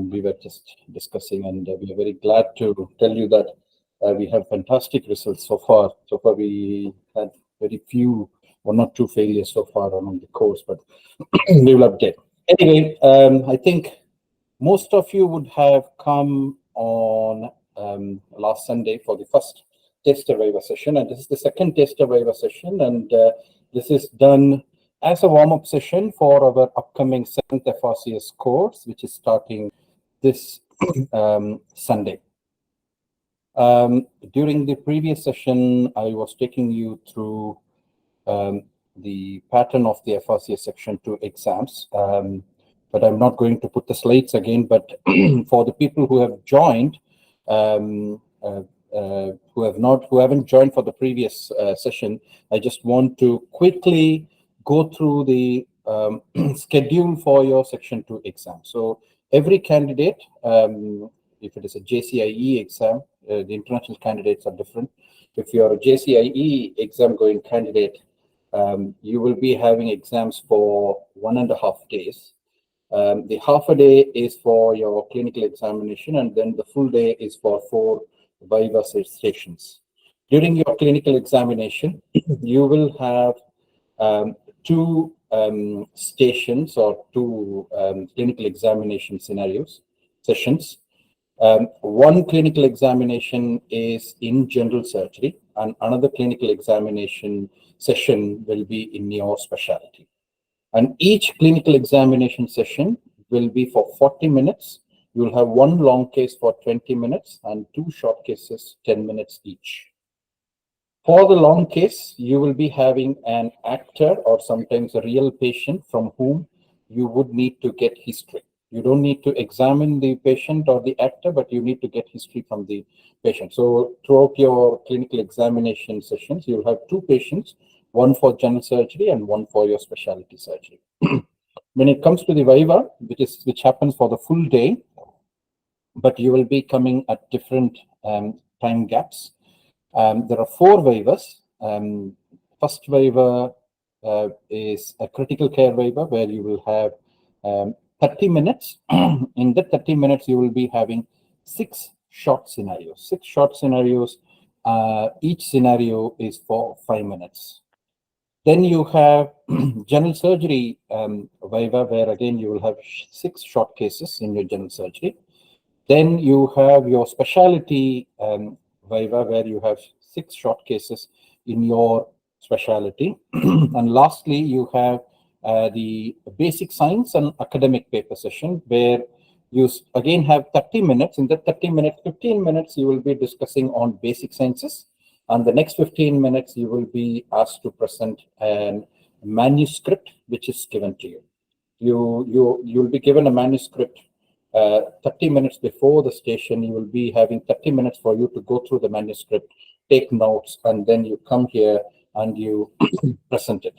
we were just discussing, and we are very glad to tell you that we have fantastic results so far. So far, we had very few, one or two failures so far on the course, but we will update. Anyway, I think most of you would have come on last Sunday for the first Taster Viva session, and this is the second Taster Viva session, and this is done as a warm-up session for our upcoming 7th FRCS course, which is starting this Sunday. During the previous session, I was taking you through the pattern of the FRCS Section 2 exams, but I'm not going to put the slides again. But for the people who have joined, who haven't joined for the previous session, I just want to quickly go through the schedule for your Section 2 exam. So every candidate, if it is a JCIE exam, the international candidates are different. If you're a JCIE exam going candidate, you will be having exams for 1.5 days. The half a day is for your clinical examination, and then the full day is for 4 Viva stations. During your clinical examination, you will have 2 stations or 2 clinical examination sessions. One clinical examination is in general surgery, and another clinical examination session will be in your specialty. And each clinical examination session will be for 40 minutes. You will have 1 long case for 20 minutes and 2 short cases, 10 minutes each. For the long case, you will be having an actor or sometimes a real patient from whom you would need to get history. You don't need to examine the patient or the actor, but you need to get history from the patient. So throughout your clinical examination sessions, you'll have 2 patients, one for general surgery and one for your specialty surgery. When it comes to the Viva, which happens for the full day, but you will be coming at different time gaps. There are 4 Vivas. First Viva is a critical care Viva, where you will have 30 minutes. In that 30 minutes, you will be having 6 short scenarios. 6 short scenarios. Each scenario is for 5 minutes. Then you have general surgery Viva, where again you will have 6 short cases in your general surgery. Then you have your specialty Viva, where you have 6 short cases in your specialty. And lastly, you have the basic science and academic paper session, where you again have 30 minutes. In that 30 minutes, 15 minutes you will be discussing on basic sciences, and the next 15 minutes you will be asked to present a manuscript which is given to you. You'll be given a manuscript 30 minutes before the station. You will be having 30 minutes for you to go through the manuscript, take notes, and then you come here and you present it.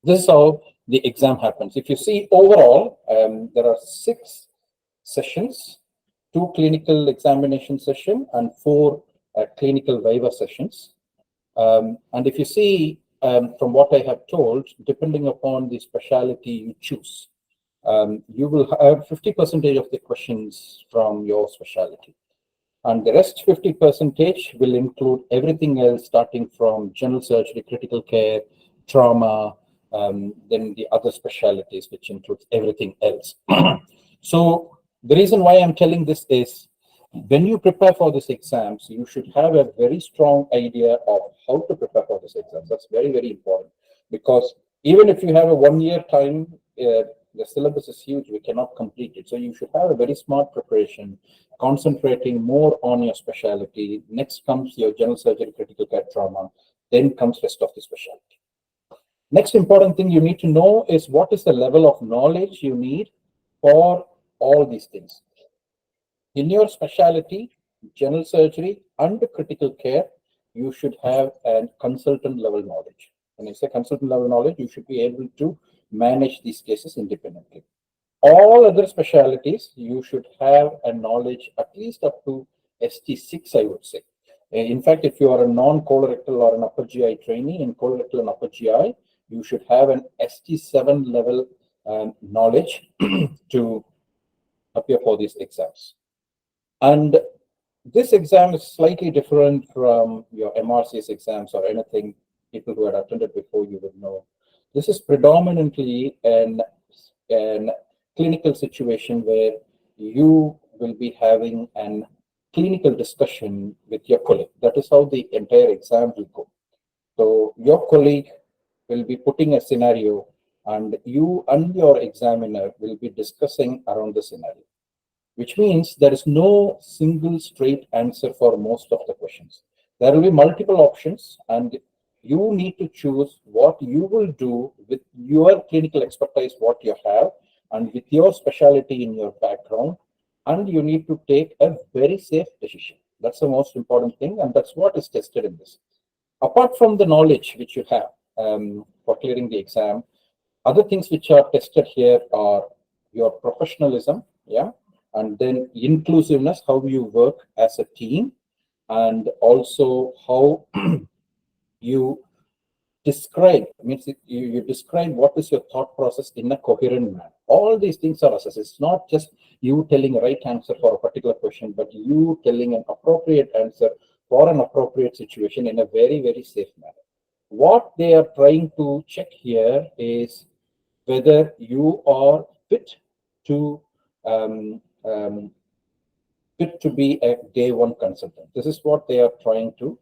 This is how the exam happens. If you see overall, there are 6 sessions, 2 clinical examination sessions and 4 clinical Viva sessions. And if you see from what I have told, depending upon the specialty you choose, you will have 50% of the questions from your specialty. And the rest 50% will include everything else, starting from general surgery, critical care, trauma, then the other specialties, which includes everything else. So the reason why I'm telling this is, when you prepare for these exams, you should have a very strong idea of how to prepare for these exams. That's very, very important, because even if you have a 1-year time, the syllabus is huge, we cannot complete it. So you should have a very smart preparation, concentrating more on your specialty. Next comes your general surgery, critical care, trauma, then comes rest of the specialty. Next important thing you need to know is what is the level of knowledge you need for all these things. In your specialty, general surgery and critical care, you should have a consultant level knowledge. When I say consultant level knowledge, you should be able to manage these cases independently. All other specialties, you should have a knowledge at least up to ST6, I would say. In fact, if you are a non-colorectal or an upper GI trainee in colorectal and upper GI, you should have an ST7 level knowledge to appear for these exams. And this exam is slightly different from your MRCS exams or anything people who had attended before you would know. This is predominantly an clinical situation where you will be having an clinical discussion with your colleague. That is how the entire exam will go. So your colleague will be putting a scenario and you and your examiner will be discussing around the scenario, which means there is no single straight answer for most of the questions. There will be multiple options and you need to choose what you will do with your clinical expertise, what you have, and with your specialty in your background, and you need to take a very safe decision. That's the most important thing, and that's what is tested in this. Apart from the knowledge which you have for clearing the exam, other things which are tested here are your professionalism, yeah, and then inclusiveness, how you work as a team, and also how you describe, means you describe what is your thought process in a coherent manner. All these things are assessed. It's not just you telling a right answer for a particular question, but you telling an appropriate answer for an appropriate situation in a very, very safe manner. What they are trying to check here is whether you are fit to um, um, fit to be a day one consultant. This is what they are trying to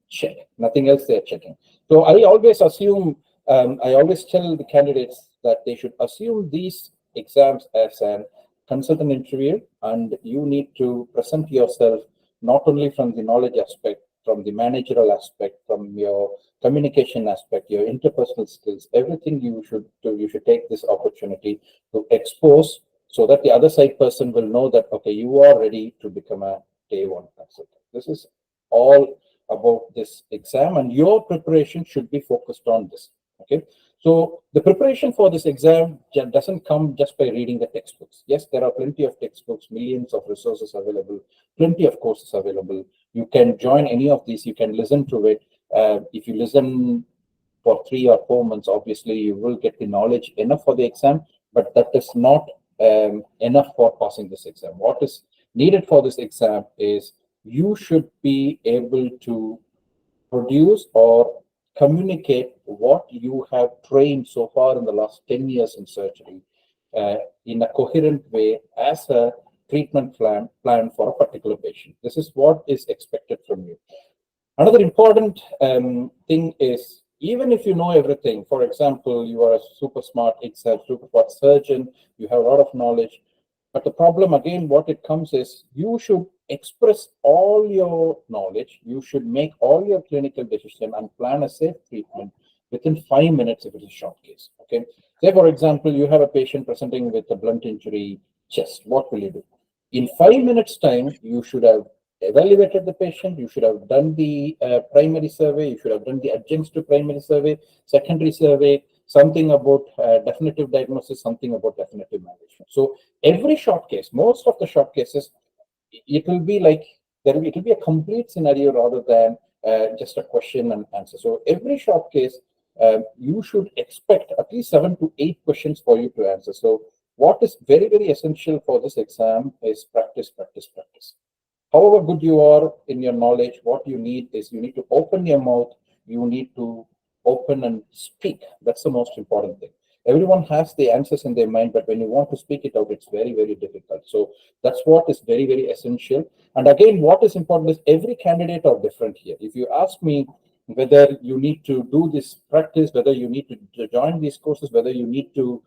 check. Nothing else they are checking. So I always assume, I always tell the candidates that they should assume these exams as an consultant interview, and you need to present yourself not only from the knowledge aspect, from the managerial aspect, from your communication aspect, your interpersonal skills, everything you should do. You should take this opportunity to expose, so that the other side person will know that, okay, you are ready to become a day one consultant. This is all about this exam, and your preparation should be focused on this. Okay, so the preparation for this exam doesn't come just by reading the textbooks. Yes, there are plenty of textbooks, millions of resources available, plenty of courses available. You can join any of these, you can listen to it. If you listen for 3 or 4 months, obviously you will get the knowledge enough for the exam, but that is not enough for passing this exam. What is needed for this exam is you should be able to produce or communicate what you have trained so far in the last 10 years in surgery in a coherent way as a treatment plan for a particular patient. This is what is expected from you. Another important thing is, even if you know everything, for example, you are a super smart super smart surgeon, you have a lot of knowledge, but the problem again, what it comes is, you should express all your knowledge, you should make all your clinical decision and plan a safe treatment within 5 minutes if it is a short case. Okay. Say, for example, you have a patient presenting with a blunt injury chest. What will you do? In 5 minutes time, you should have evaluated the patient, you should have done the primary survey, you should have done the adjuncts to primary survey, secondary survey, something about definitive diagnosis, something about definitive management. So every short case, most of the short cases, it will be like, it will be a complete scenario rather than just a question and answer. So every short case, you should expect at least 7 to 8 questions for you to answer. So what is very, very essential for this exam is practice, practice, practice. However good you are in your knowledge, what you need is, you need to open your mouth, you need to open and speak. That's the most important thing. Everyone has the answers in their mind, but when you want to speak it out, it's very, very difficult. So that's what is very, very essential. And again, what is important is, every candidate are different here. If you ask me whether you need to do this practice, whether you need to join these courses, whether you need to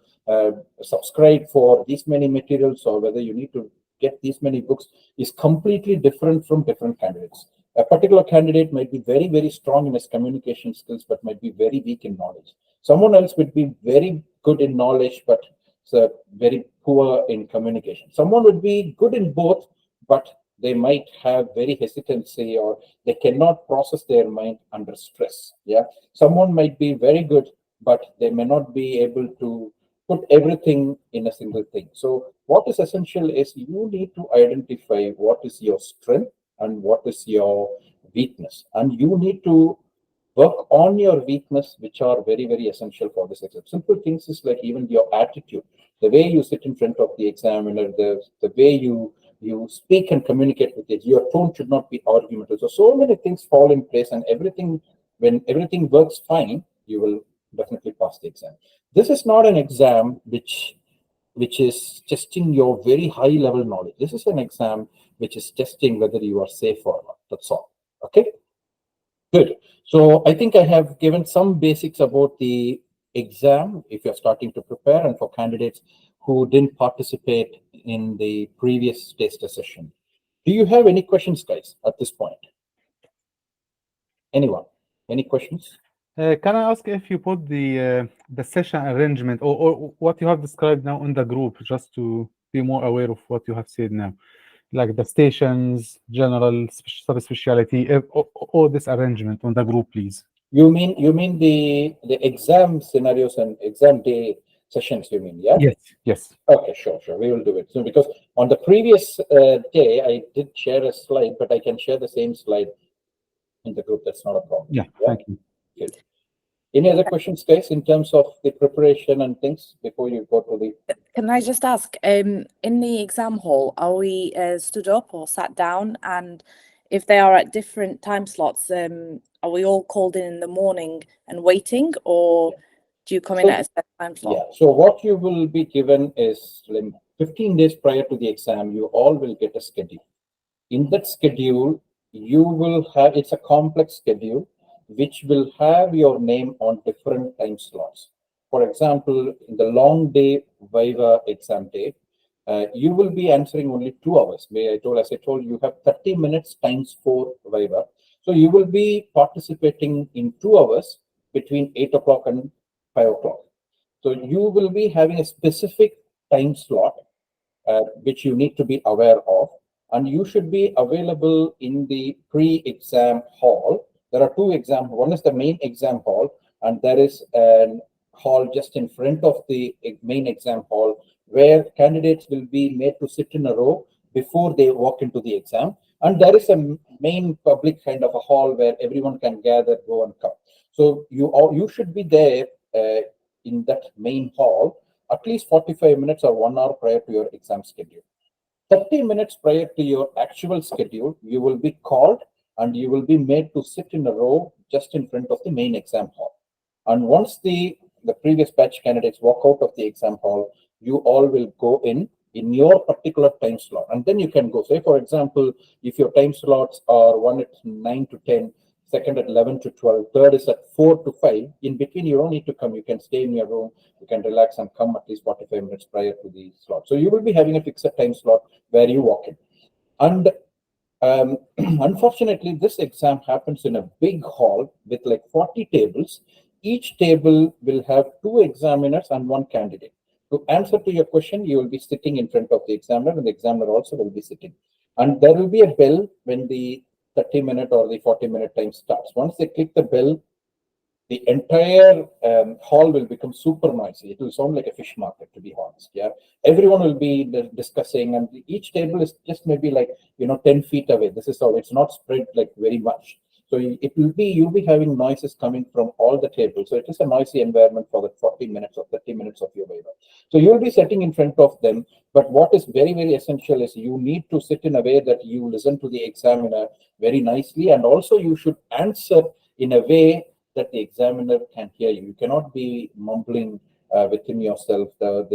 subscribe for these many materials, or whether you need to get these many books, is completely different from different candidates. A particular candidate might be very, very strong in his communication skills, but might be very weak in knowledge. Someone else would be very good in knowledge, but very poor in communication. Someone would be good in both, but they might have very hesitancy, or they cannot process their mind under stress. Yeah, someone might be very good, but they may not be able to put everything in a single thing. So what is essential is, you need to identify what is your strength and what is your weakness, and you need to work on your weakness, which are very, very essential for this exam. Simple things is like even your attitude. the way you sit in front of the examiner, the way you speak and communicate with it, your tone should not be argumentative. So many things fall in place, and when everything works fine, you will definitely pass the exam. This is not an exam which is testing your very high level knowledge. This is an exam which is testing whether you are safe or not. That's all. Okay, good. So I think I have given some basics about the exam if you're starting to prepare, and for candidates who didn't participate in the previous taster session. Do you have any questions, guys, at this point? Anyone? Any questions? Can I ask if you put the session arrangement or what you have described now in the group, just to be more aware of what you have said now, like the stations, general, subspecialty, all this arrangement on the group, please? You mean the exam scenarios and exam day sessions? You mean, yeah? Yes. Yes. Okay, sure. We will do it. So because on the previous day I did share a slide, but I can share the same slide in the group. That's not a problem. Yeah. Thank you. Good. Any other questions, guys, in terms of the preparation and things before you go to the... Can I just ask, in the exam hall, are we stood up or sat down? And if they are at different time slots, are we all called in the morning and waiting, or do you come in at a set time slot? Yeah, so what you will be given is 15 days prior to the exam, you all will get a schedule. In that schedule, you will have, it's a complex schedule, which will have your name on different time slots. For example, in the long day Viva exam day, you will be answering only 2 hours. As I told you, have 30 minutes times 4 Viva. So you will be participating in 2 hours between 8 o'clock and 5 o'clock. So you will be having a specific time slot, which you need to be aware of. And you should be available in the pre-exam hall. There are 2 exams. One is the main exam hall, and there is a hall just in front of the main exam hall where candidates will be made to sit in a row before they walk into the exam. And there is a main public kind of a hall where everyone can gather, go and come. So you should be there in that main hall at least 45 minutes or 1 hour prior to your exam schedule. 30 minutes prior to your actual schedule, you will be called and you will be made to sit in a row just in front of the main exam hall. And once the previous batch candidates walk out of the exam hall, you all will go in your particular time slot. And then you can go. Say, for example, if your time slots are one at 9 to 10, second at 11 to 12, third is at 4 to 5. In between, you don't need to come. You can stay in your room. You can relax and come at least 45 minutes prior to the slot. So you will be having a fixed time slot where you walk in. And unfortunately, this exam happens in a big hall with like 40 tables. Each table will have 2 examiners and 1 candidate. To answer to your question, you will be sitting in front of the examiner, and the examiner also will be sitting. And there will be a bell when the 30-minute or the 40-minute time starts. Once they click the bell, the entire hall will become super noisy. It will sound like a fish market, to be honest. Yeah, everyone will be discussing, and each table is just maybe like 10 feet away. This is how it's not spread like very much. So you'll be having noises coming from all the tables. So it is a noisy environment for the 40 minutes or 30 minutes of your Viva. So you'll be sitting in front of them. But what is very, very essential is you need to sit in a way that you listen to the examiner very nicely, and also you should answer in a way that the examiner can hear you. You cannot be mumbling within yourself the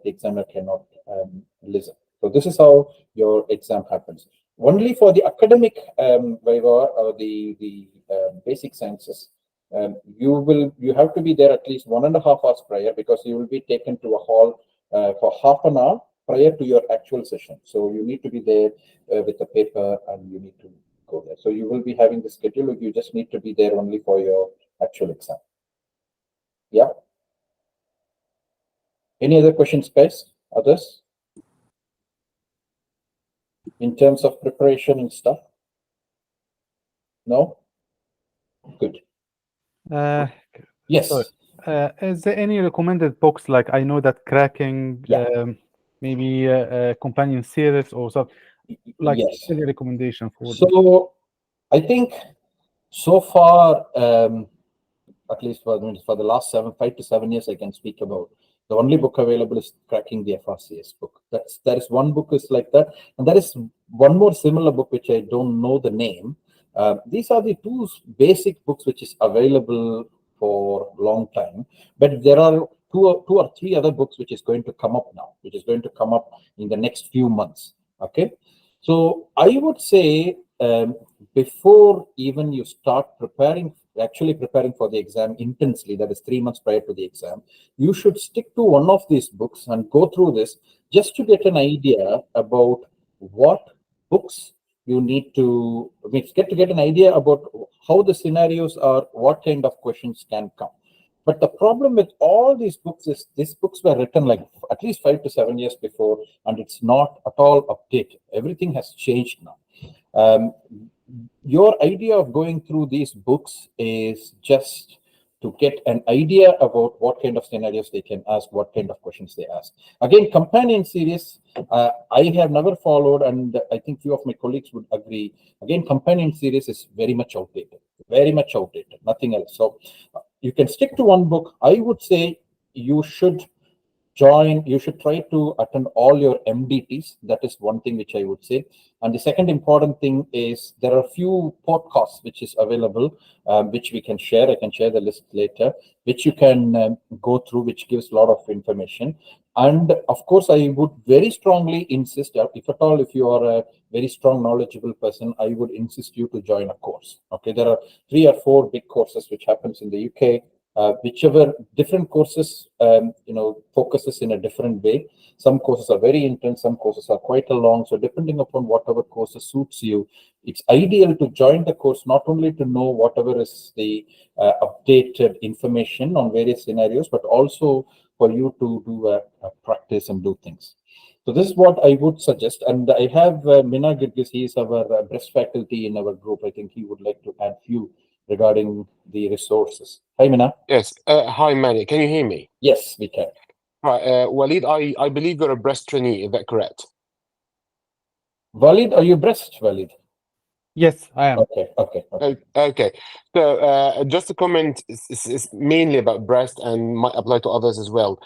examiner cannot listen. So this is how your exam happens. Only for the academic Viva or the basic sciences, you have to be there at least 1.5 hours prior, because you will be taken to a hall for half an hour prior to your actual session. So you need to be there with a paper, and you need to go there. So you will be having the schedule. You just need to be there only for your actual exam. Yeah. Any other questions, guys? Others? In terms of preparation and stuff? No? Good. Yes. Sorry. Is there any recommended books? Like, I know that cracking, maybe a companion series or something. Like, yes. Any recommendation for So I think so far, at least for the last 5 to 7 years, I can speak about. The only book available is Cracking the FRCS book. There is one book is like that, and there is one more similar book which I don't know the name. These are the two basic books which is available for a long time, but there are two or three other books which is going to come up now, which is going to come up in the next few months. Okay, so I would say before even you start actually preparing for the exam intensely, that is 3 months prior to the exam, you should stick to one of these books and go through this just to get an idea about what books you need to get an idea about how the scenarios are, what kind of questions can come. But the problem with all these books is these books were written like at least 5 to 7 years before, and it's not at all updated. Everything has changed now. Your idea of going through these books is just to get an idea about what kind of scenarios they can ask, what kind of questions they ask. Again, companion series, I have never followed, and I think few of my colleagues would agree. Again, companion series is very much outdated, nothing else. So you can stick to one book. I would say you should try to attend all your MDTs. That is one thing which I would say. And the second important thing is there are a few podcasts which is available, which we can share. I can share the list later, which you can go through, which gives a lot of information. And of course, I would very strongly insist, if you are a very strong, knowledgeable person, I would insist you to join a course. Okay, there are 3 or 4 big courses which happens in the UK. Whichever different courses, focuses in a different way. Some courses are very intense, some courses are quite long. So depending upon whatever courses suits you, it's ideal to join the course, not only to know whatever is the updated information on various scenarios, but also for you to do a practice and do things. So this is what I would suggest. And I have Mina Girgis, he is our breast faculty in our group. I think he would like to add few regarding the resources. Hi, Mina. Yes. Hi, Manny. Can you hear me? Yes, we can. Right. Walid, I believe you're a breast trainee. Is that correct? Walid, are you breast, Walid? Yes, I am. Okay. So just to comment, it's mainly about breast and might apply to others as well.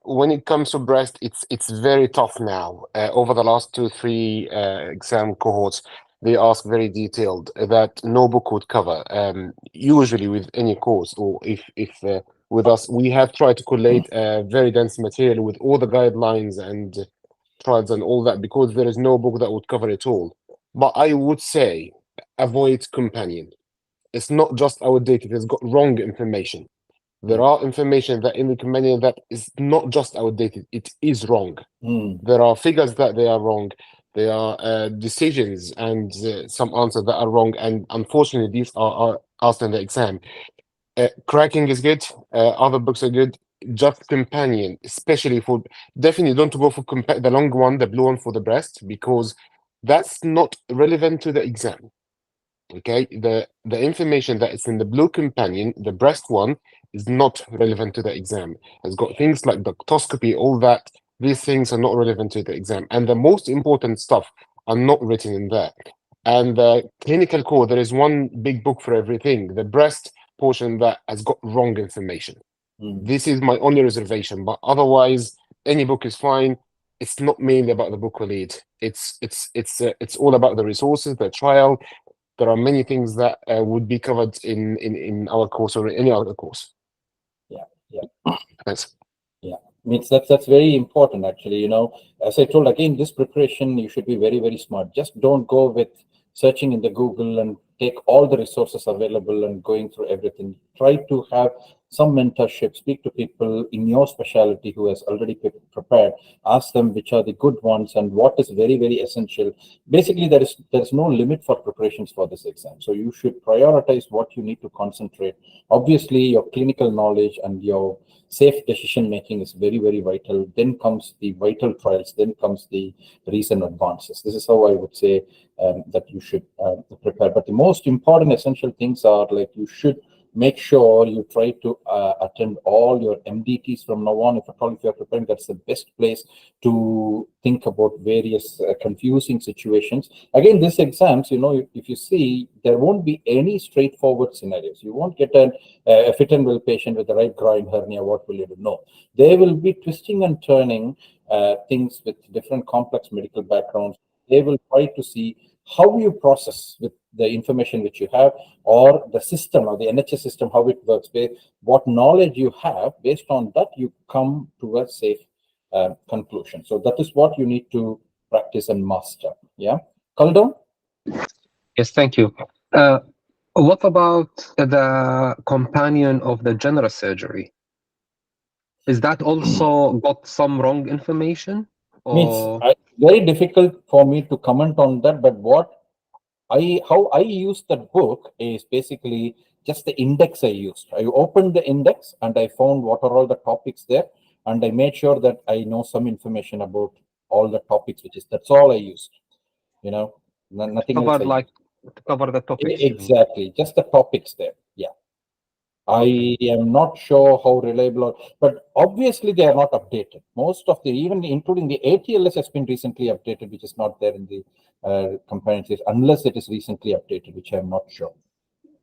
When it comes to breast, it's very tough now. Over the last 2-3 exam cohorts, they ask very detailed that no book would cover. Usually with any course, or if with us, we have tried to collate very dense material with all the guidelines and trials and all that, because there is no book that would cover it all. But I would say avoid companion. It's not just outdated, it's got wrong information. There are information that in the companion that is not just outdated, it is wrong. There are figures that they are wrong. There are decisions and some answers that are wrong. And unfortunately, these are asked in the exam. Cracking is good. Other books are good. Just companion, especially for, definitely don't go for the long one, the blue one for the breast, because that's not relevant to the exam. Okay, the information that is in the blue companion, the breast one, is not relevant to the exam. It's got things like ductoscopy, all that. These things are not relevant to the exam, and the most important stuff are not written in there. And the clinical core, there is one big book for everything. The breast portion that has got wrong information. This is my only reservation, but otherwise, any book is fine. It's not mainly about the book lead. It's all about the resources, the trial. There are many things that would be covered in our course or any other course. Yeah. Thanks. Yeah, means that's very important actually. As I told, again, this preparation, you should be very, very smart. Just don't go with searching in the Google and take all the resources available and going through everything. Try to have some mentorship, speak to people in your specialty who has already prepared, ask them which are the good ones and what is very, very essential. Basically, there's no limit for preparations for this exam. So you should prioritize what you need to concentrate. Obviously, your clinical knowledge and your safe decision making is very, very vital. Then comes the vital trials, then comes the recent advances. This is how I would say that you should prepare. But the most important essential things are like you should make sure you try to attend all your MDTs from now on. If at all, if you're preparing, that's the best place to think about various confusing situations. Again, this exams, if you see, there won't be any straightforward scenarios. You won't get a fit and well patient with the right groin hernia. What will you do? No, they will be twisting and turning things with different complex medical backgrounds. They will try to see how you process with the information which you have, or the system or the NHS system, how it works, what knowledge you have. Based on that, you come to a safe conclusion. So that is what you need to practice and master. Yeah, Khaldun? Yes, thank you. What about the companion of the general surgery? Is that also got some wrong information? Or... very difficult for me to comment on that, but how I use that book is basically just the index I used. I opened the index and I found what are all the topics there, and I made sure that I know some information about all the topics, that's all I used. Nothing else. To cover the topics. Exactly, just the topics there. Yeah. I am not sure how reliable, but obviously they are not updated. Most of even including the ATLS has been recently updated, which is not there in the companion, unless it is recently updated, which I'm not sure.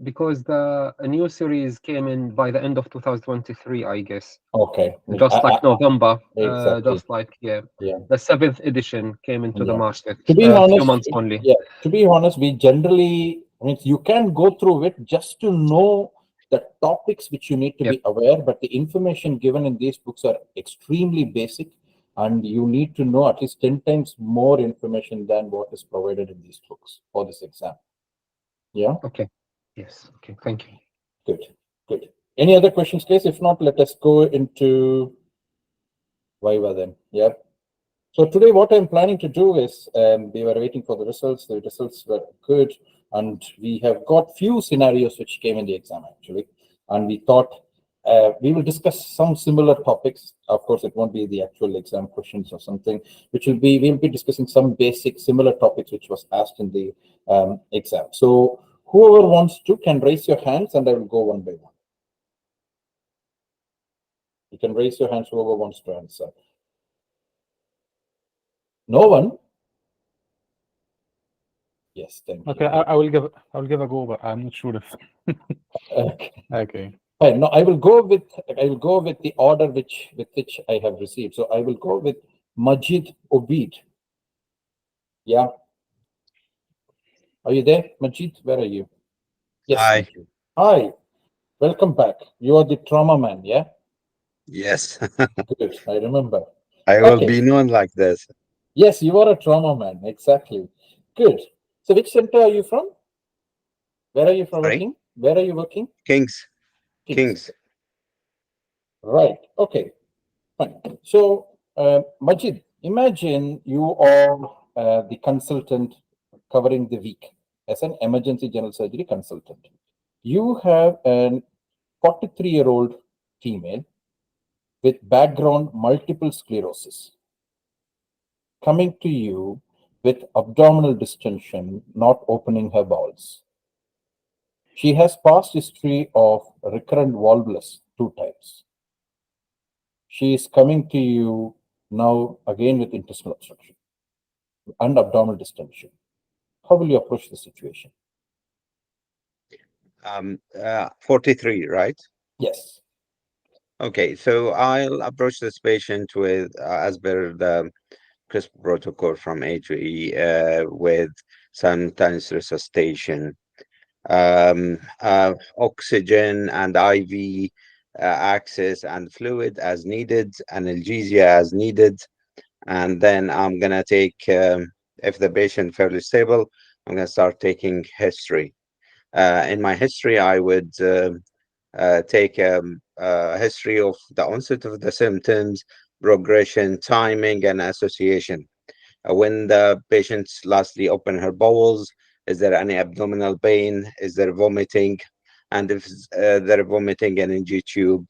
Because a new series came in by the end of 2023, I guess. Okay. Just like November. Exactly. Just like, the 7th edition came into the market. To be honest, few months only. Yeah. To be honest, we generally, you can go through it just to know the topics which you need to be aware, but the information given in these books are extremely basic, and you need to know at least 10 times more information than what is provided in these books for this exam. Yeah. Okay. Yes. Okay. Thank you. Good. Any other questions, please? If not, let us go into Viva then. Yeah. So today what I'm planning to do is, we were waiting for the results. The results were good, and we have got few scenarios which came in the exam actually. And we thought we will discuss some similar topics. Of course, it won't be the actual exam questions or something, we'll be discussing some basic similar topics which was asked in the exam. So whoever wants to can raise your hands, and I will go one by one. You can raise your hands, whoever wants to answer. No one? Yes, thank you. Okay, I will give a go, but I'm not sure if. Okay. Fine. No, I will go with the order with which I have received. So I will go with Majid Obeid. Yeah. Are you there, Majid? Where are you? Yes. Hi. Hi. Welcome back. You are the trauma man, yeah? Yes. Good. I remember. I will be known like this. Yes, you are a trauma man. Exactly. Good. So which center are you from? Where are you from working? Where are you working? Kings. Right. Okay. Fine. So, Majid, imagine you are the consultant covering the week as an emergency general surgery consultant. You have a 43-year-old female with background multiple sclerosis coming to you with abdominal distension, not opening her bowels. She has past history of recurrent volvulus 2 times. She is coming to you now again with intestinal obstruction and abdominal distension. How will you approach the situation? 43, right? Yes. Okay, so I'll approach this patient with, as per the CRISP protocol from A to E, with simultaneous resuscitation, oxygen and IV access and fluid as needed, analgesia as needed. And then I'm going to take, if the patient fairly stable, I'm going to start taking history. In my history, I would take a history of the onset of the symptoms, progression, timing, and association. When the patient lastly opened her bowels, is there any abdominal pain? Is there vomiting? And if they're vomiting, an NG tube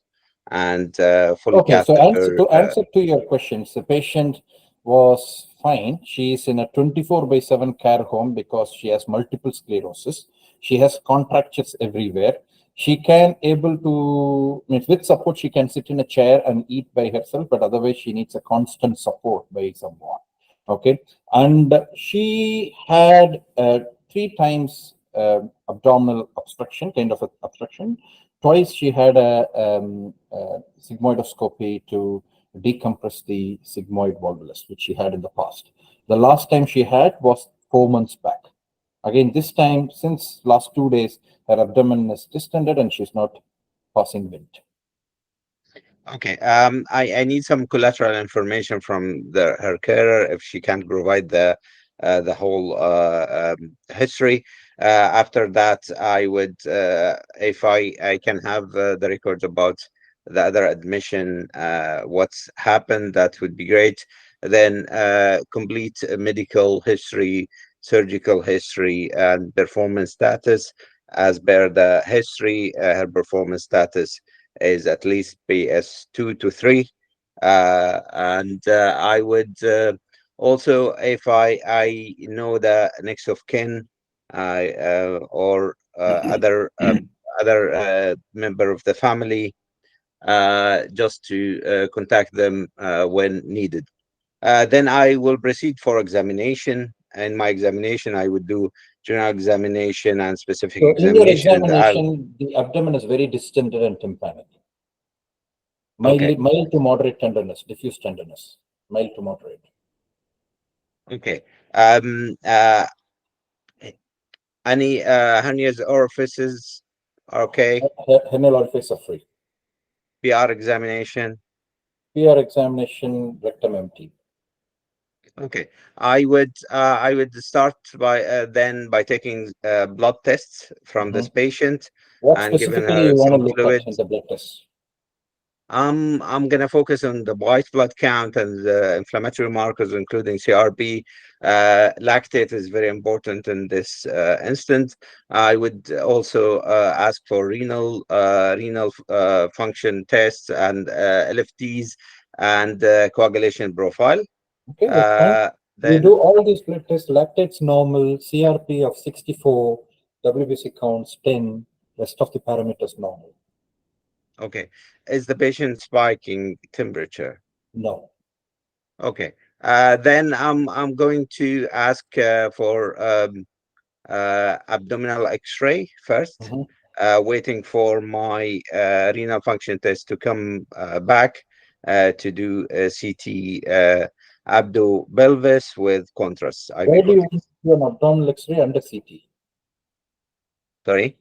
and full catheter. So answer to your questions, the patient was fine. She is in a 24/7 care home because she has multiple sclerosis. She has contractures everywhere. She can able to, with support, she can sit in a chair and eat by herself, but otherwise she needs a constant support by someone. Okay. And she had 3 times abdominal obstruction, kind of obstruction. Twice she had a sigmoidoscopy to decompress the sigmoid volvulus, which she had in the past. The last time she had was 4 months back. Again, this time, since last 2 days, her abdomen is distended and she's not passing wind. Okay. I need some collateral information from her carer if she can provide the whole history. After that, I would, if I can have the records about the other admission, what's happened, that would be great. Then complete medical history, surgical history, and performance status. As per the history, her performance status is at least PS2 to 3. And I would also, if I know the next of kin, or other member of the family, just to contact them when needed. Then I will proceed for examination. In my examination, I would do general examination and specific So in your examination. examination, the abdomen is very distended and tympanic. Okay. Mild to moderate tenderness, diffuse tenderness, mild to moderate. Okay. Any hernias orifices? Okay. Hernial orifice are free. PR examination. PR examination, rectum empty. Okay. I would start by then by taking blood tests from this patient What and giving specifically her you want to some look fluid. at in the blood test? I'm gonna focus on the white blood count and the inflammatory markers, including CRP. Lactate is very important in this instance. I would also ask for renal function tests and LFTs and coagulation profile. Okay, that's fine. You Then do all these blood tests, lactate's normal, CRP of 64, WBC counts 10, rest of the parameters normal. okay, is the patient spiking temperature? No. Okay. Then I'm going to ask for abdominal X-ray first, waiting for my renal function test to come back to do a CT abdo-pelvis with contrast. Why do you want to do an abdominal X-ray under CT? Sorry?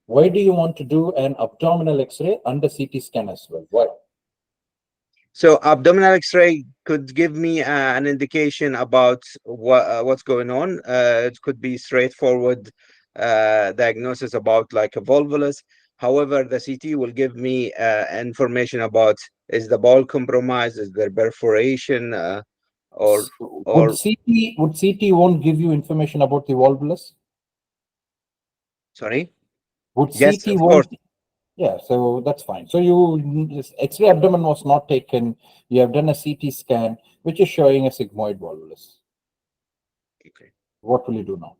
Why do you want to do an abdominal X-ray under CT scan as well? Why? So abdominal X-ray could give me an indication about what's going on. It could be straightforward diagnosis about like a volvulus. However, the CT will give me information about, is the bowel compromised, is there perforation, or would CT won't give you information about the volvulus? sorry? Would Yes, CT of won't? course. Yeah, so that's fine. So this X-ray abdomen was not taken. You have done a CT scan, which is showing a sigmoid volvulus. Okay. What will you do now?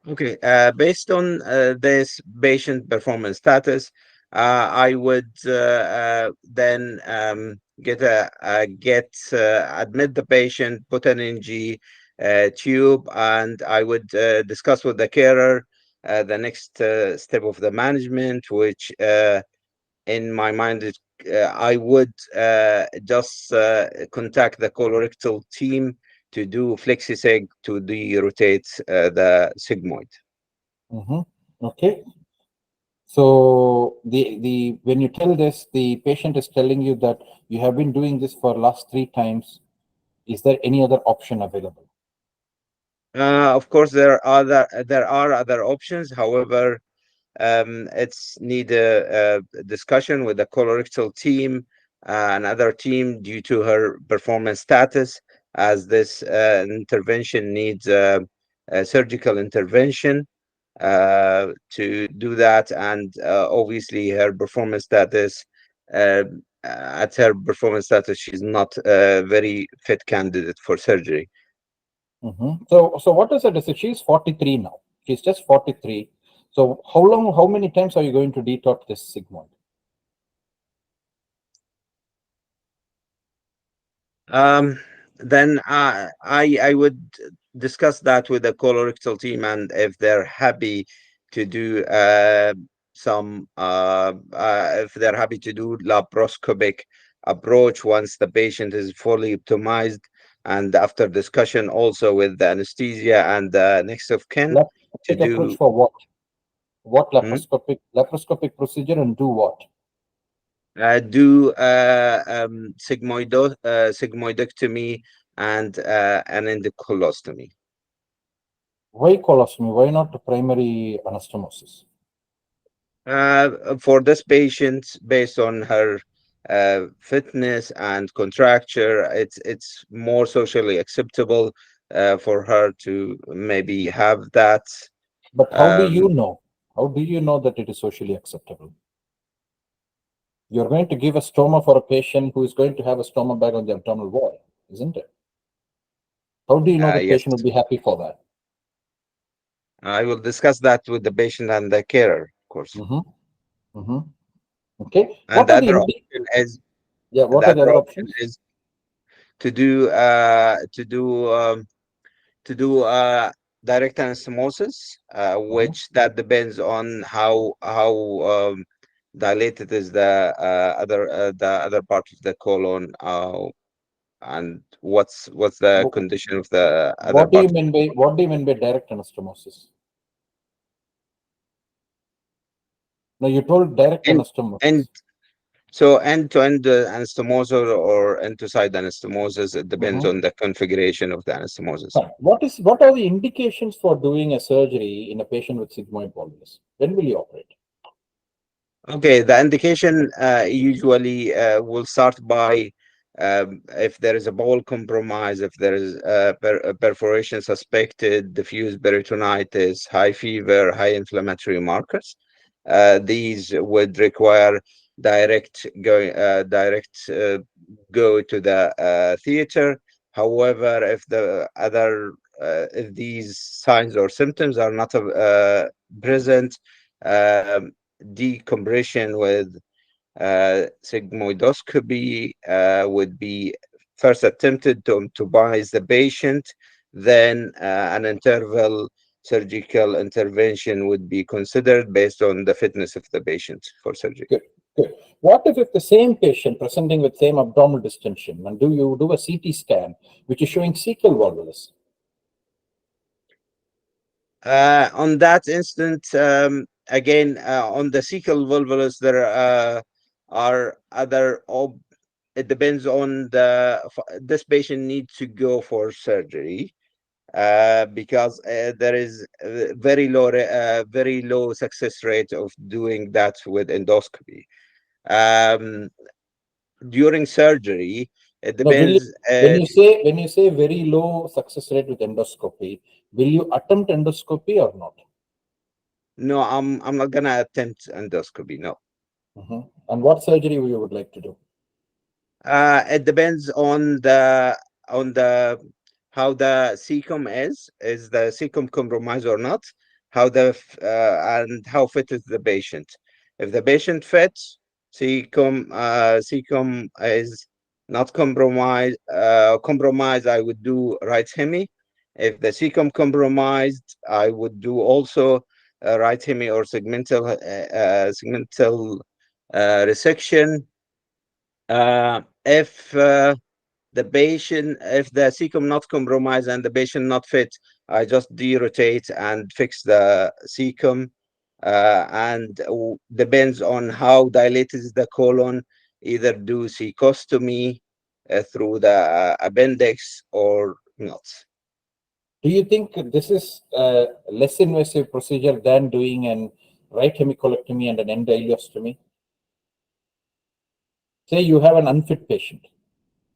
Okay, based on this patient performance status, I would then admit the patient, put an NG tube, and I would discuss with the carer the next step of the management, which in my mind is I would just contact the colorectal team to do flexiseg to de-rotate the sigmoid. Okay. So when you tell this, the patient is telling you that you have been doing this for last 3 times. Is there any other option available? Of course, there are other options. However, it's need a discussion with the colorectal team, another team, due to her performance status, as this intervention needs a surgical intervention to do that, and obviously her performance status, at her performance status, she's not a very fit candidate for surgery. So what is her decision? She's 43 now. She's just 43. So how many times are you going to detort this sigmoid? Then I would discuss that with the colorectal team, and if they're happy to do if they're happy to do laparoscopic approach once the patient is fully optimized, and after discussion also with the anesthesia and the next of kin to Laparoscopic approach do for what? What Hmm? laparoscopic procedure, and do what? Sigmoidectomy and an endocolostomy. Why colostomy? Why not the primary anastomosis? For this patient, based on her fitness and contracture, it's more socially acceptable for her to maybe have that. But how do you Um, know? How do you know that it is socially acceptable? You're going to give a stoma for a patient who is going to have a stoma bag on the abdominal wall, isn't it? How do you know the yes, patient will be happy for that? I will discuss that with the patient and the carer, of course. Okay. And What the are the other option is what the are the other other option options? is to do direct anastomosis, which that depends on how dilated is the other part of the colon, and what's the Wh- condition of the other part. What do you mean by direct anastomosis? No, you told direct And and anastomosis. so end-to-end anastomosis or end-to-side anastomosis, it depends Mhm. on the configuration of the anastomosis. Fine. What are the indications for doing a surgery in a patient with sigmoid volvulus? When will you operate? Okay, the indication usually will start by if there is a bowel compromise, if there is a perforation suspected, diffuse peritonitis, high fever, high inflammatory markers. These would require direct go to the theater. However, if these signs or symptoms are not present, um, decompression with sigmoidoscopy would be first attempted to intubize the patient, then an interval surgical intervention would be considered based on the fitness of the patient for surgery. Good. Good. What if the same patient presenting with same abdominal distension, and do you do a CT scan which is showing cecal volvulus? On that instant, again, on the cecal volvulus, there are other it depends on this patient needs to go for surgery because there is a very low success rate of doing that with endoscopy. During surgery, it No, depends. when you say very low success rate with endoscopy, will you attempt endoscopy or not? No, I'm not gonna attempt endoscopy. No. And what surgery you would like to do? It depends on the how the cecum is. Is the cecum compromised or not? And how fit is the patient? If the patient fits, cecum is not compromised. Compromised, I would do right hemi. If the cecum compromised, I would do also right hemi or segmental resection. If the cecum not compromised and the patient not fit, I just derotate and fix the cecum. And depends on how dilated is the colon, either do cecostomy through the appendix or not. Do you think this is a less invasive procedure than doing an right hemicolectomy and an endoileostomy? Say you have an unfit patient.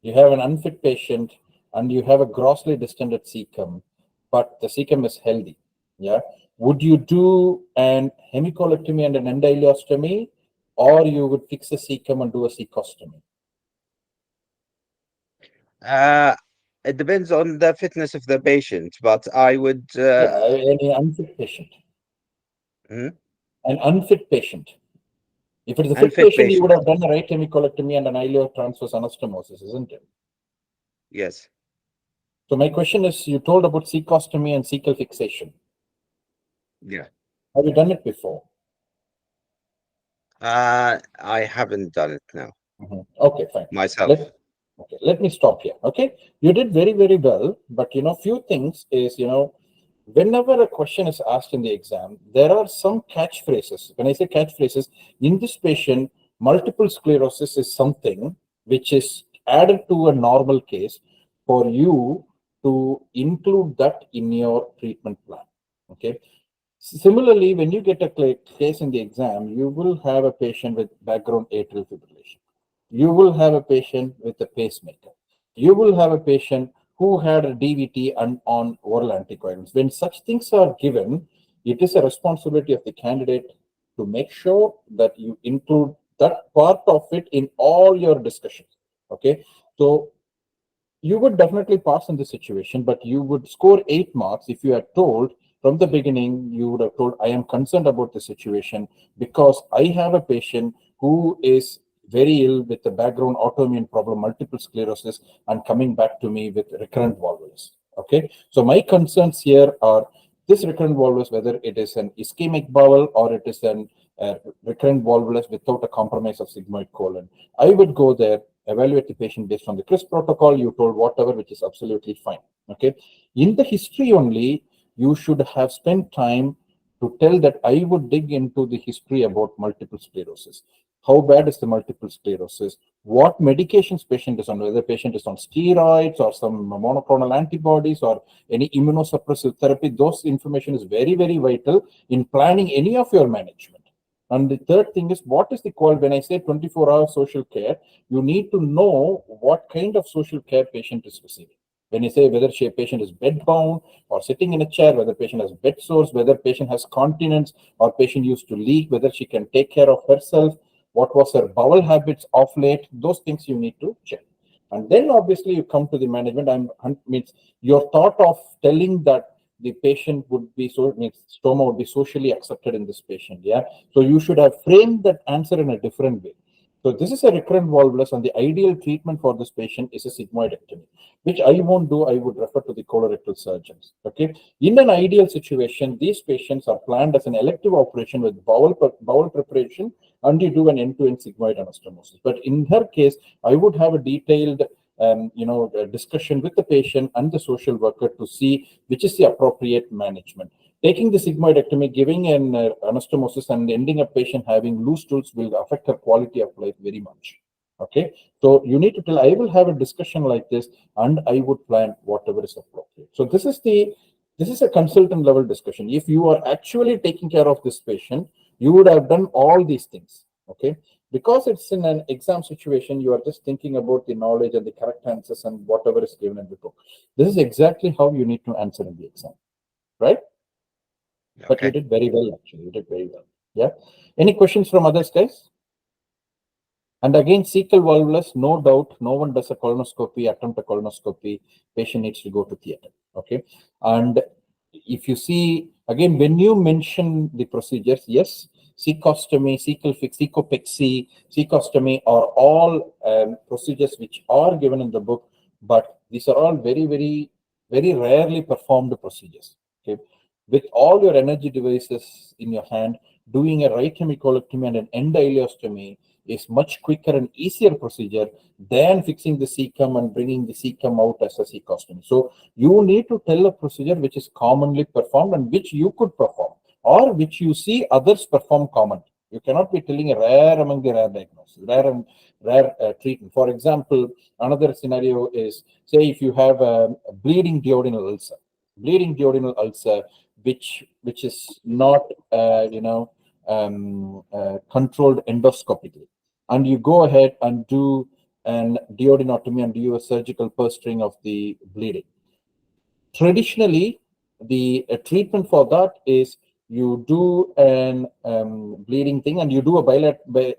You have an unfit patient and you have a grossly distended cecum, but the cecum is healthy. Yeah. Would you do an hemicolectomy and an endoileostomy, or you would fix the cecum and do a cecostomy? It depends on the fitness of the patient, but I would Yeah, any unfit patient. Mhm. An unfit patient. If it is a fit Unfit patient, you would patient. have done a right hemicolectomy and an ileotransverse anastomosis, isn't it? Yes. So my question is, you told about cecostomy and cecal fixation. Yeah. Have you done it before? I haven't done it now Okay, fine. myself. Let me stop here. Okay, you did very, very well, but few things is whenever a question is asked in the exam, there are some catchphrases. When I say catchphrases, in this patient, multiple sclerosis is something which is added to a normal case for you to include that in your treatment plan. Okay. Similarly, when you get a case in the exam, you will have a patient with background atrial fibrillation. You will have a patient with a pacemaker. You will have a patient who had a DVT and on oral anticoagulants. When such things are given, it is a responsibility of the candidate to make sure that you include that part of it in all your discussions. Okay, so you would definitely pass in this situation, but you would score 8 marks if you had told from the beginning, you would have told, I am concerned about the situation because I have a patient who is very ill with the background autoimmune problem, multiple sclerosis, and coming back to me with recurrent volvulus. Okay, so my concerns here are this recurrent volvulus, whether it is an ischemic bowel or it is an recurrent volvulus without a compromise of sigmoid colon. I would go there, evaluate the patient based on the CRISP protocol. You told whatever, which is absolutely fine. Okay, in the history only, you should have spent time to tell that I would dig into the history about multiple sclerosis. How bad is the multiple sclerosis? What medications patient is on, whether patient is on steroids or some monoclonal antibodies or any immunosuppressive therapy. Those information is very, very vital in planning any of your management. And the third thing is, what is the call? When I say 24-hour social care, you need to know what kind of social care patient is receiving. When you say whether patient is bedbound or sitting in a chair, whether patient has bed sores, whether patient has continence or patient used to leak, whether she can take care of herself, what was her bowel habits of late, those things you need to check. And then obviously you come to the management. Means your thought of telling that the patient would be stoma would be socially accepted in this patient. Yeah. So you should have framed that answer in a different way. So this is a recurrent volvulus, and the ideal treatment for this patient is a sigmoidectomy, which I won't do. I would refer to the colorectal surgeons. Okay. In an ideal situation, these patients are planned as an elective operation with bowel preparation, and you do an end-to-end sigmoid anastomosis. But in her case, I would have a detailed discussion with the patient and the social worker to see which is the appropriate management. Taking the sigmoidectomy, giving an anastomosis, and ending up patient having loose stools will affect her quality of life very much. Okay, so you need to tell, I will have a discussion like this, and I would plan whatever is appropriate. So this is a consultant level discussion. If you are actually taking care of this patient, you would have done all these things. Okay, because it's in an exam situation, you are just thinking about the knowledge and the correct answers and whatever is given in the book. This is exactly how you need to answer in the exam, right? But you Okay. did very well, actually. You did very well. Yeah. Any questions from others, guys? And again, cecal volvulus, no doubt, no one does a colonoscopy, attempt a colonoscopy, patient needs to go to theater. Okay. And if you see, again, when you mention the procedures, yes, cecostomy, cecal fix, cecopexy, cecostomy are all procedures which are given in the book, but these are all very, very, very rarely performed procedures. Okay. With all your energy devices in your hand, doing a right hemicolectomy and an end ileostomy is much quicker and easier procedure than fixing the cecum and bringing the cecum out as a cecostomy. So you need to tell a procedure which is commonly performed and which you could perform, or which you see others perform commonly. You cannot be telling a rare among the rare diagnosis, rare treatment. For example, another scenario is, say if you have a bleeding duodenal ulcer, which is not controlled endoscopically, and you go ahead and do an duodenotomy and do a surgical purstring of the bleeding. Traditionally, the treatment for that is you do an bleeding thing and you do a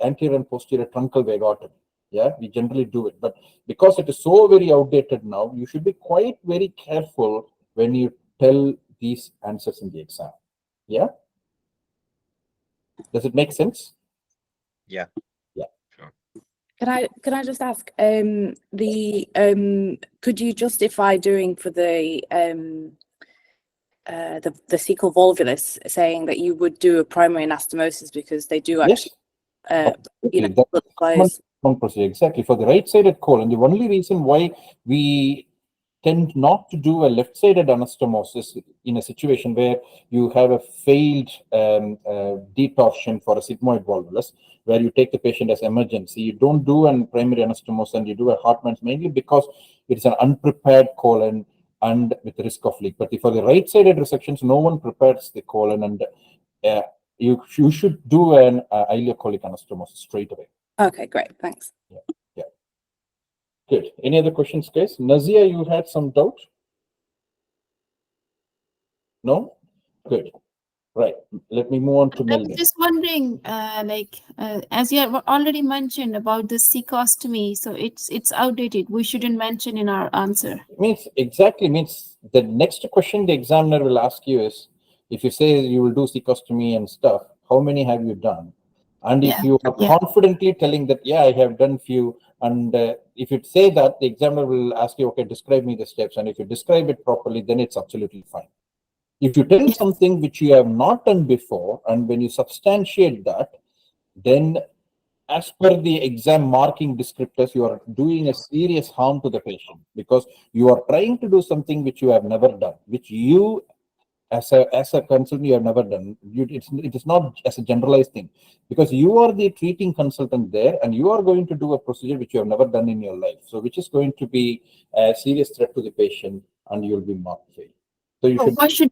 anterior and posterior truncal vagotomy. Yeah, we generally do it, but because it is so very outdated now, you should be quite very careful when you tell these answers in the exam. Yeah. Does it make sense? Yeah. Can I just ask, could you justify doing for the cecal volvulus, saying that you would do a primary anastomosis because they do actually, Absolutely. you know, close. Procedure. Exactly. For the right-sided colon, the only reason why we tend not to do a left-sided anastomosis in a situation where you have a failed detorsion for a sigmoid volvulus, where you take the patient as emergency. You don't do a primary anastomosis and you do a Hartmann's, mainly because it's an unprepared colon and with the risk of leak. But for the right-sided resections, no one prepares the colon, and you should do an ileocolic anastomosis straight away. Okay, great. Thanks. Yeah. Good. Any other questions, guys? Nazia, you had some doubt? No? Good. Right. Let me move on to I Melvin. was just wondering, as you have already mentioned about the cecostomy, so it's outdated. We shouldn't mention in our answer. Means the next question the examiner will ask you is, if you say you will do cecostomy and stuff, how many have you done? And if you are confidently telling that, yeah, I have done few, and if you say that, the examiner will ask you, okay, describe me the steps. And if you describe it properly, then it's absolutely fine. If you tell something which you have not done before, and when you substantiate that, then as per the exam marking descriptors, you are doing a serious harm to the patient, because you are trying to do something which you have never done, which you as a consultant you have never done. It is not as a generalized thing, because you are the treating consultant there, and you are going to do a procedure which you have never done in your life, so which is going to be a serious threat to the patient, and you will be marked fail. So you should.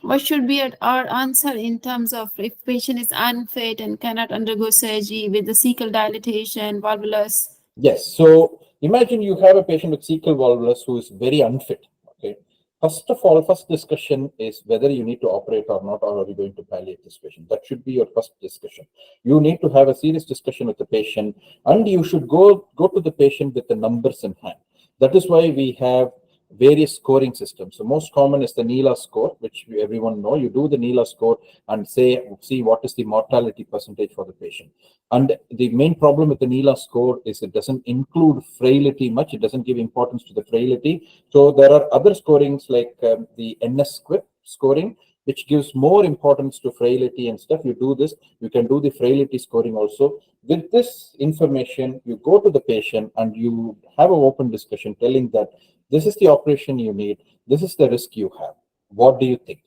What should be our answer in terms of if patient is unfit and cannot undergo surgery with the cecal dilatation, volvulus? Yes. So imagine you have a patient with cecal volvulus who is very unfit. Okay. First of all, first discussion is whether you need to operate or not, or are you going to palliate this patient. That should be your first discussion. You need to have a serious discussion with the patient, and you should go to the patient with the numbers in hand. That is why we have various scoring systems. So most common is the NELA score, which everyone know. You do the NELA score and see what is the mortality percentage for the patient. And the main problem with the NELA score is it doesn't include frailty much. It doesn't give importance to the frailty. So there are other scorings like the NS-QIP scoring, which gives more importance to frailty and stuff. You do this, you can do the frailty scoring also. With this information, you go to the patient and you have an open discussion telling that this is the operation you need, this is the risk you have, what do you think?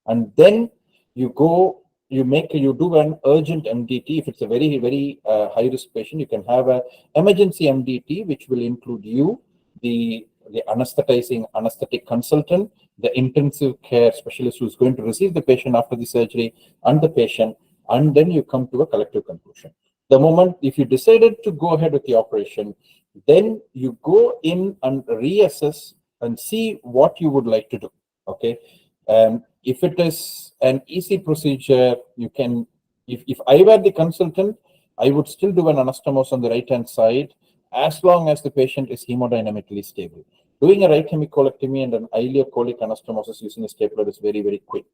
And then you go, you do an urgent MDT. If it's a very, very high risk patient, you can have an emergency MDT, which will include you, the anesthetic consultant, the intensive care specialist who's going to receive the patient after the surgery, and the patient, and then you come to a collective conclusion. The moment, if you decided to go ahead with the operation, then you go in and reassess and see what you would like to do. Okay. If it is an easy procedure, you can, if I were the consultant, I would still do an anastomosis on the right-hand side, as long as the patient is hemodynamically stable. Doing a right hemicolectomy and an ileocolic anastomosis using a stapler is very, very quick.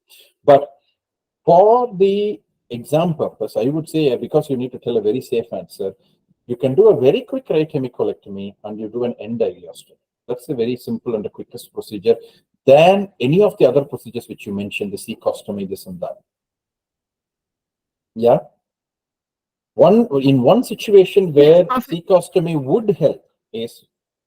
But for the exam purpose, I would say, because you need to tell a very safe answer, you can do a very quick right hemicolectomy and you do an end ileostomy. That's a very simple and the quickest procedure than any of the other procedures which you mentioned, the cecostomy, this and that. Yeah. In one situation where cecostomy would help is,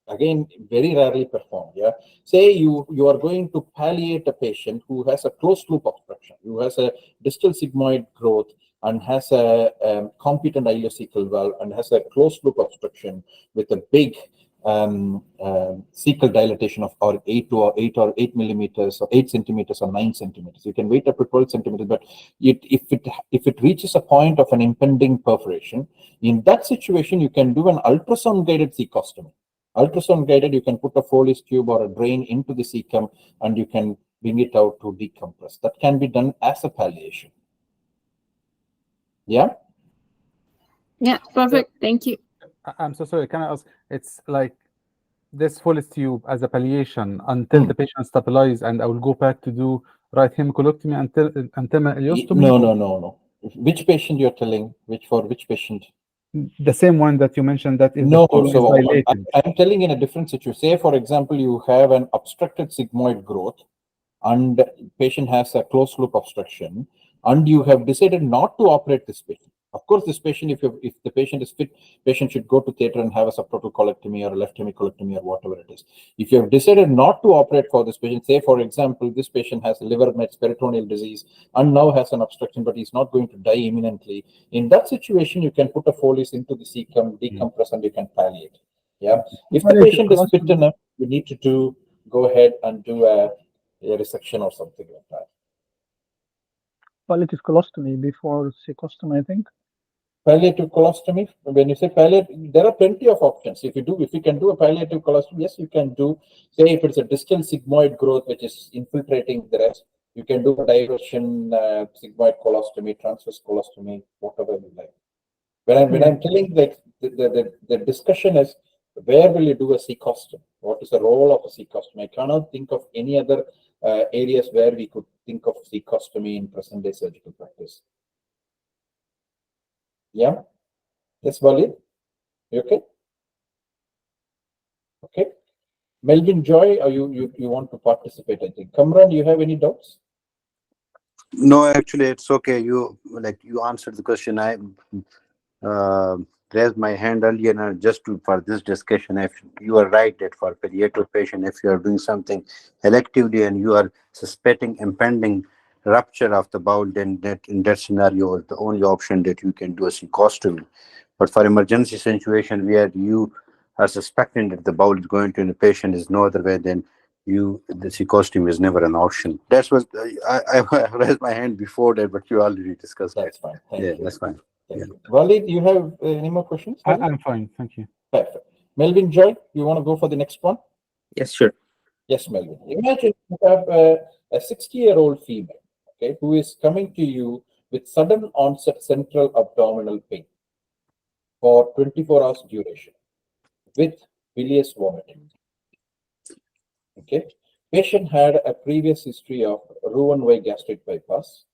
again, very rarely performed. Yeah. Say you are going to palliate a patient who has a closed loop obstruction, who has a distal sigmoid growth, and has a competent ileocecal valve, and has a closed loop obstruction with a big cecal dilatation of 8 millimeters or 8 centimeters or 9 centimeters. You can wait up to 12 centimeters, but if it reaches a point of an impending perforation, in that situation, you can do an ultrasound guided cecostomy. Ultrasound guided, you can put a Foley's tube or a drain into the cecum and you can bring it out to decompress. That can be done as a palliation. Yeah? Yeah, perfect. Thank you. I'm so sorry. Can I ask? It's like this Foley's tube as a palliation until the patient stabilizes, and I will go back to do right hemicolectomy until my ileostomy? No. Which patient you're telling? For which patient? The same one that you mentioned that if No, the colon is so dilated. I'm telling in a different situation. Say, for example, you have an obstructed sigmoid growth and patient has a closed loop obstruction, and you have decided not to operate this patient. Of course, this patient, if the patient is fit, patient should go to theater and have a subtotal colectomy or a left hemicolectomy or whatever it is. If you have decided not to operate for this patient, say, for example, this patient has liver mets, peritoneal disease, and now has an obstruction, but he's not going to die imminently. In that situation, you can put a Foley's into the cecum, decompress, and you can palliate. Yeah. If the patient is fit enough, you need to go ahead and do a resection or something like that. Palliative colostomy before cecostomy, I think. Palliative colostomy. When you say palliative, there are plenty of options. If you can do a palliative colostomy, yes, you can do. Say if it's a distal sigmoid growth which is infiltrating the rest, you can do a diversion sigmoid colostomy, transverse colostomy, whatever you like. When I'm telling that the discussion is where will you do a cecostomy? What is the role of a cecostomy? I cannot think of any other areas where we could think of cecostomy in present day surgical practice. Yeah. Yes, Walid. You okay? Okay. Melvin Joy, or you want to participate? I think. Kamran, do you have any doubts? No, actually, it's okay. You answered the question. I raised my hand earlier, and for this discussion, if you are right that for palliative patient, if you are doing something electively and you are suspecting impending rupture of the bowel, then in that scenario, the only option that you can do is cecostomy. But for emergency situation where you are suspecting that the bowel is going to in the patient is no other way than the cecostomy is never an option. That's what I raised my hand before that, but you already discussed. That's fine. Thank you. That's fine. Thank you. Walid, do you have any more questions? I'm fine, thank you. Perfect. Melvin Joy, you want to go for the next one? Yes, sure. Yes, Melvin. Imagine you have a 60-year-old female, okay, who is coming to you with sudden onset central abdominal pain for 24 hours duration with bilious vomiting. Okay. Patient had a previous history of Roux-en-Y gastric bypass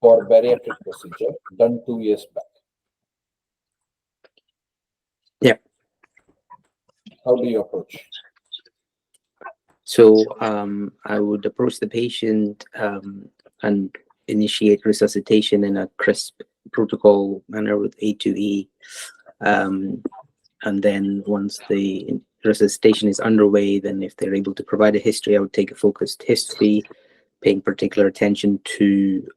for bariatric procedure done 2 years back. Yeah. How do you approach? So I would approach the patient and initiate resuscitation in a crisp protocol manner with A2E. And then once the resuscitation is underway, then if they're able to provide a history, I would take a focused history, paying particular attention to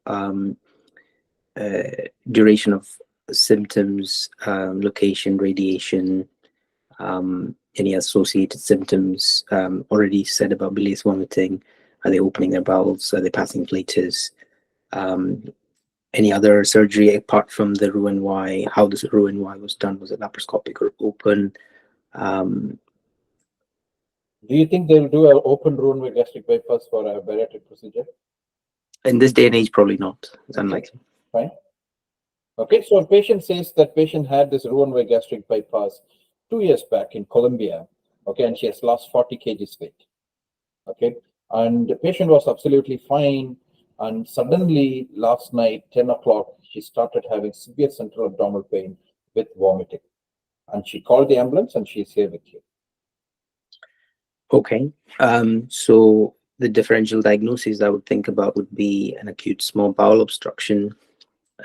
duration of symptoms, location, radiation, any associated symptoms. Already said about bilious vomiting. Are they opening their bowels? Are they passing flatus? Any other surgery apart from the Roux-en-Y? How does the Roux-en-Y was done? Was it laparoscopic or open? Do you think they'll do an open Roux-en-Y gastric bypass for a bariatric procedure? In this day and age, probably not. It's unlikely. Fine. Okay, so a patient says that patient had this Roux-en-Y gastric bypass 2 years back in Colombia. Okay, and she has lost 40 kg weight. Okay, and the patient was absolutely fine. And suddenly last night, 10 o'clock, she started having severe central abdominal pain with vomiting. And she called the ambulance and she's here with you. Okay, so the differential diagnoses I would think about would be an acute small bowel obstruction.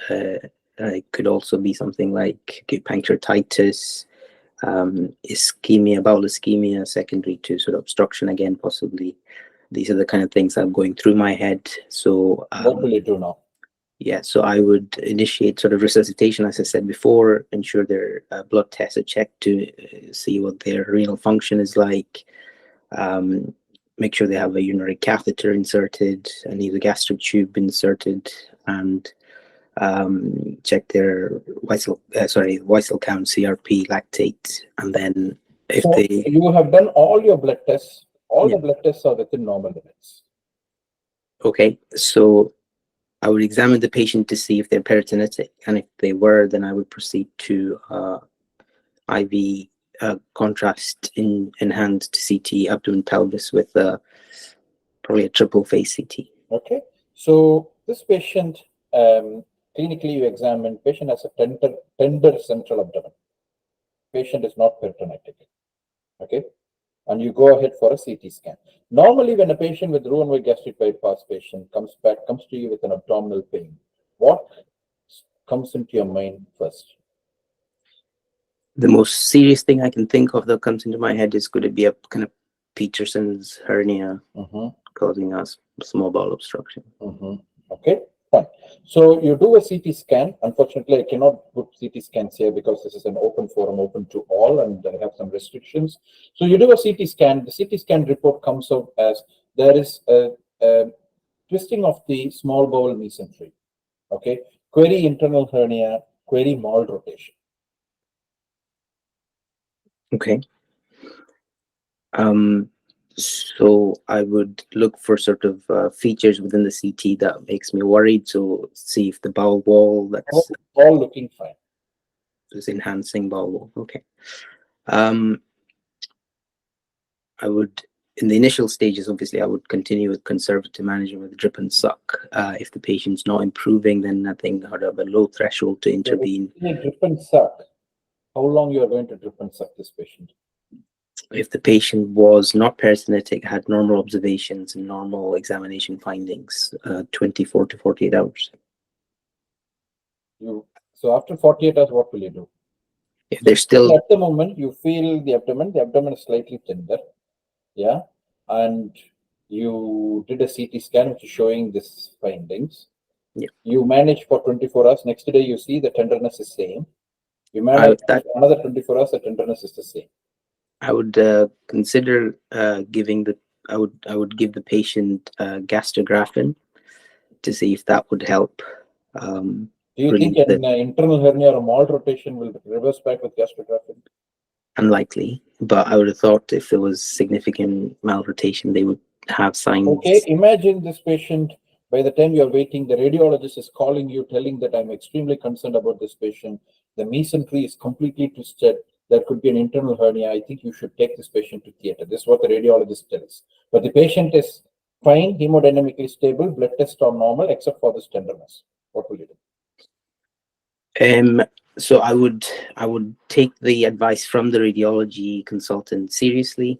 It could also be something like acute pancreatitis, ischemia, bowel ischemia, secondary to sort of obstruction again, possibly. These are the kind of things that are going through my head. So what will you do now? Yeah, so I would initiate sort of resuscitation, as I said before, ensure their blood tests are checked to see what their renal function is like, make sure they have a urinary catheter inserted, a nasogastric tube inserted, and check their Weissel count, CRP, lactate, and then if so they... You have done all your blood tests, the blood tests are within normal limits. Okay, so I would examine the patient to see if they're peritonitic, and if they were, then I would proceed to IV contrast in hand to CT abdomen pelvis with probably a triple phase CT. Okay, so this patient Clinically, you examine patient has a tender central abdomen. Patient is not peritonitic. Okay, and you go ahead for a CT scan. Normally, when a patient with Roux-en-Y gastric bypass patient comes to you with an abdominal pain, what comes into your mind first? The most serious thing I can think of that comes into my head is, could it be a kind of Peterson's hernia causing us small bowel obstruction? Okay, fine. So you do a CT scan. Unfortunately, I cannot put CT scans here because this is an open forum, open to all, and I have some restrictions. So you do a CT scan. The CT scan report comes out as there is a twisting of the small bowel mesentery. Okay, query internal hernia, query mal rotation. Okay. So I would look for sort of features within the CT that makes me worried. So see if the bowel wall that's all looking fine. is enhancing bowel wall. Okay. I would, in the initial stages, obviously, I would continue with conservative management with drip and suck. If the patient's not improving, then I think I'd have a low threshold to intervene. Drip and suck. How long you are going to drip and suck this patient? If the patient was not peritonitic, had normal observations and normal examination findings, 24 to 48 hours. So after 48 hours, what will you do? If they're still... At the moment, you feel the abdomen is slightly tender, yeah, and you did a CT scan which is showing these findings. Yeah. You manage for 24 hours. Next day, you see the tenderness is same. You manage another 24 hours, the tenderness is the same. I would consider giving the... I would give the patient gastrografin to see if that would help. Do you think an internal hernia or mal rotation will reverse back with gastrografin? Unlikely, but I would have thought if there was significant malrotation, they would have signs. Okay, imagine this patient, by the time you're waiting, the radiologist is calling you, telling that I'm extremely concerned about this patient. The mesentery is completely twisted. There could be an internal hernia. I think you should take this patient to theater. This is what the radiologist tells. But the patient is fine, hemodynamically stable, blood tests are normal, except for this tenderness. What will you do? So I would take the advice from the radiology consultant seriously.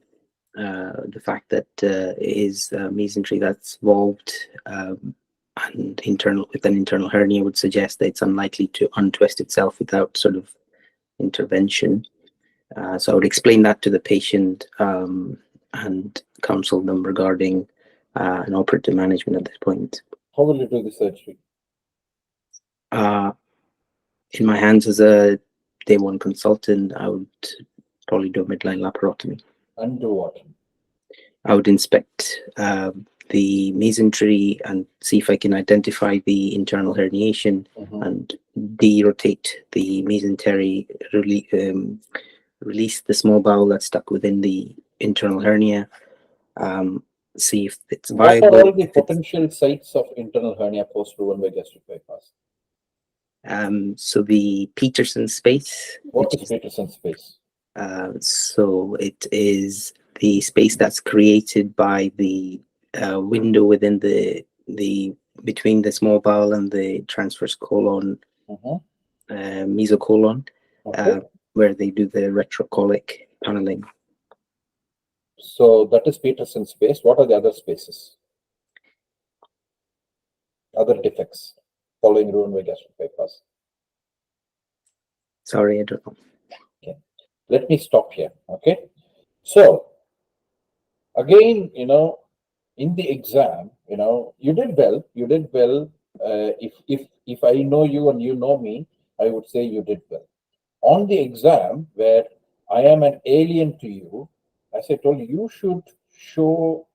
The fact that it is mesentery that's involved and with an internal hernia would suggest that it's unlikely to untwist itself without sort of intervention. So I would explain that to the patient and counsel them regarding an operative management at this point. How will you do the surgery? In my hands as a day one consultant, I would probably do a midline laparotomy. And do what? I would inspect the mesentery and see if I can identify the internal herniation and derotate the mesentery, release the small bowel that's stuck within the internal hernia, see if it's viable. What are all the potential sites of internal hernia post Roux-en-Y gastric bypass? So the Peterson space. What is Peterson space? So it is the space that's created by the window within the between the small bowel and the transverse colon, mesocolon, where they do the retrocolic tunneling. So that is Peterson space. What are the other spaces? Other defects following Roux-en-Y gastric bypass? Sorry, I don't know. Okay, let me stop here. Okay, so again, in the exam, you did well. You did well. If I know you and you know me, I would say you did well. On the exam, where I am an alien to you, as I told you, you should show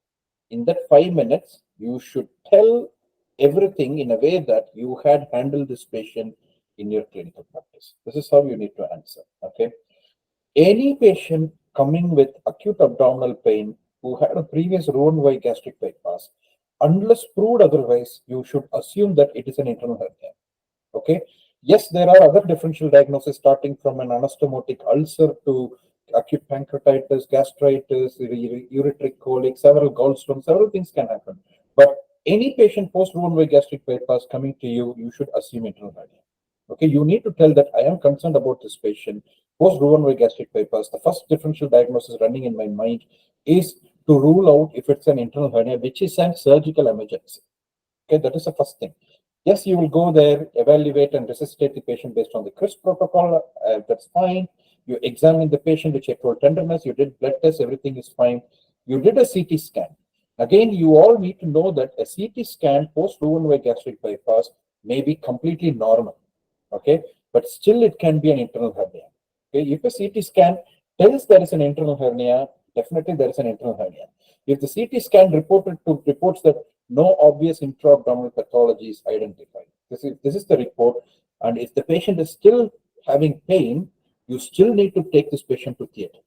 in that 5 minutes. You should tell everything in a way that you had handled this patient in your clinical practice. This is how you need to answer. Okay. Any patient coming with acute abdominal pain who had a previous Roux-en-Y gastric bypass, unless proved otherwise, you should assume that it is an internal hernia. Okay. Yes, there are other differential diagnoses starting from an anastomotic ulcer to acute pancreatitis, gastritis, ureteric colic, several gallstones, several things can happen. But any patient post-Roux-en-Y gastric bypass coming to you, you should assume internal hernia. Okay, you need to tell that I am concerned about this patient post-Roux-en-Y gastric bypass. The first differential diagnosis running in my mind is to rule out if it's an internal hernia, which is a surgical emergency. Okay, that is the first thing. Yes, you will go there, evaluate and resuscitate the patient based on the CRISP protocol. That's fine. You examine the patient, you check for tenderness, you did blood tests, everything is fine. You did a CT scan. Again, you all need to know that a CT scan post-Roux-en-Y gastric bypass may be completely normal. Okay, but still it can be an internal hernia. Okay, if a CT scan tells there is an internal hernia, definitely there is an internal hernia. If the CT scan reports that no obvious intra-abdominal pathology is identified, this is the report, and if the patient is still having pain, you still need to take this patient to theater.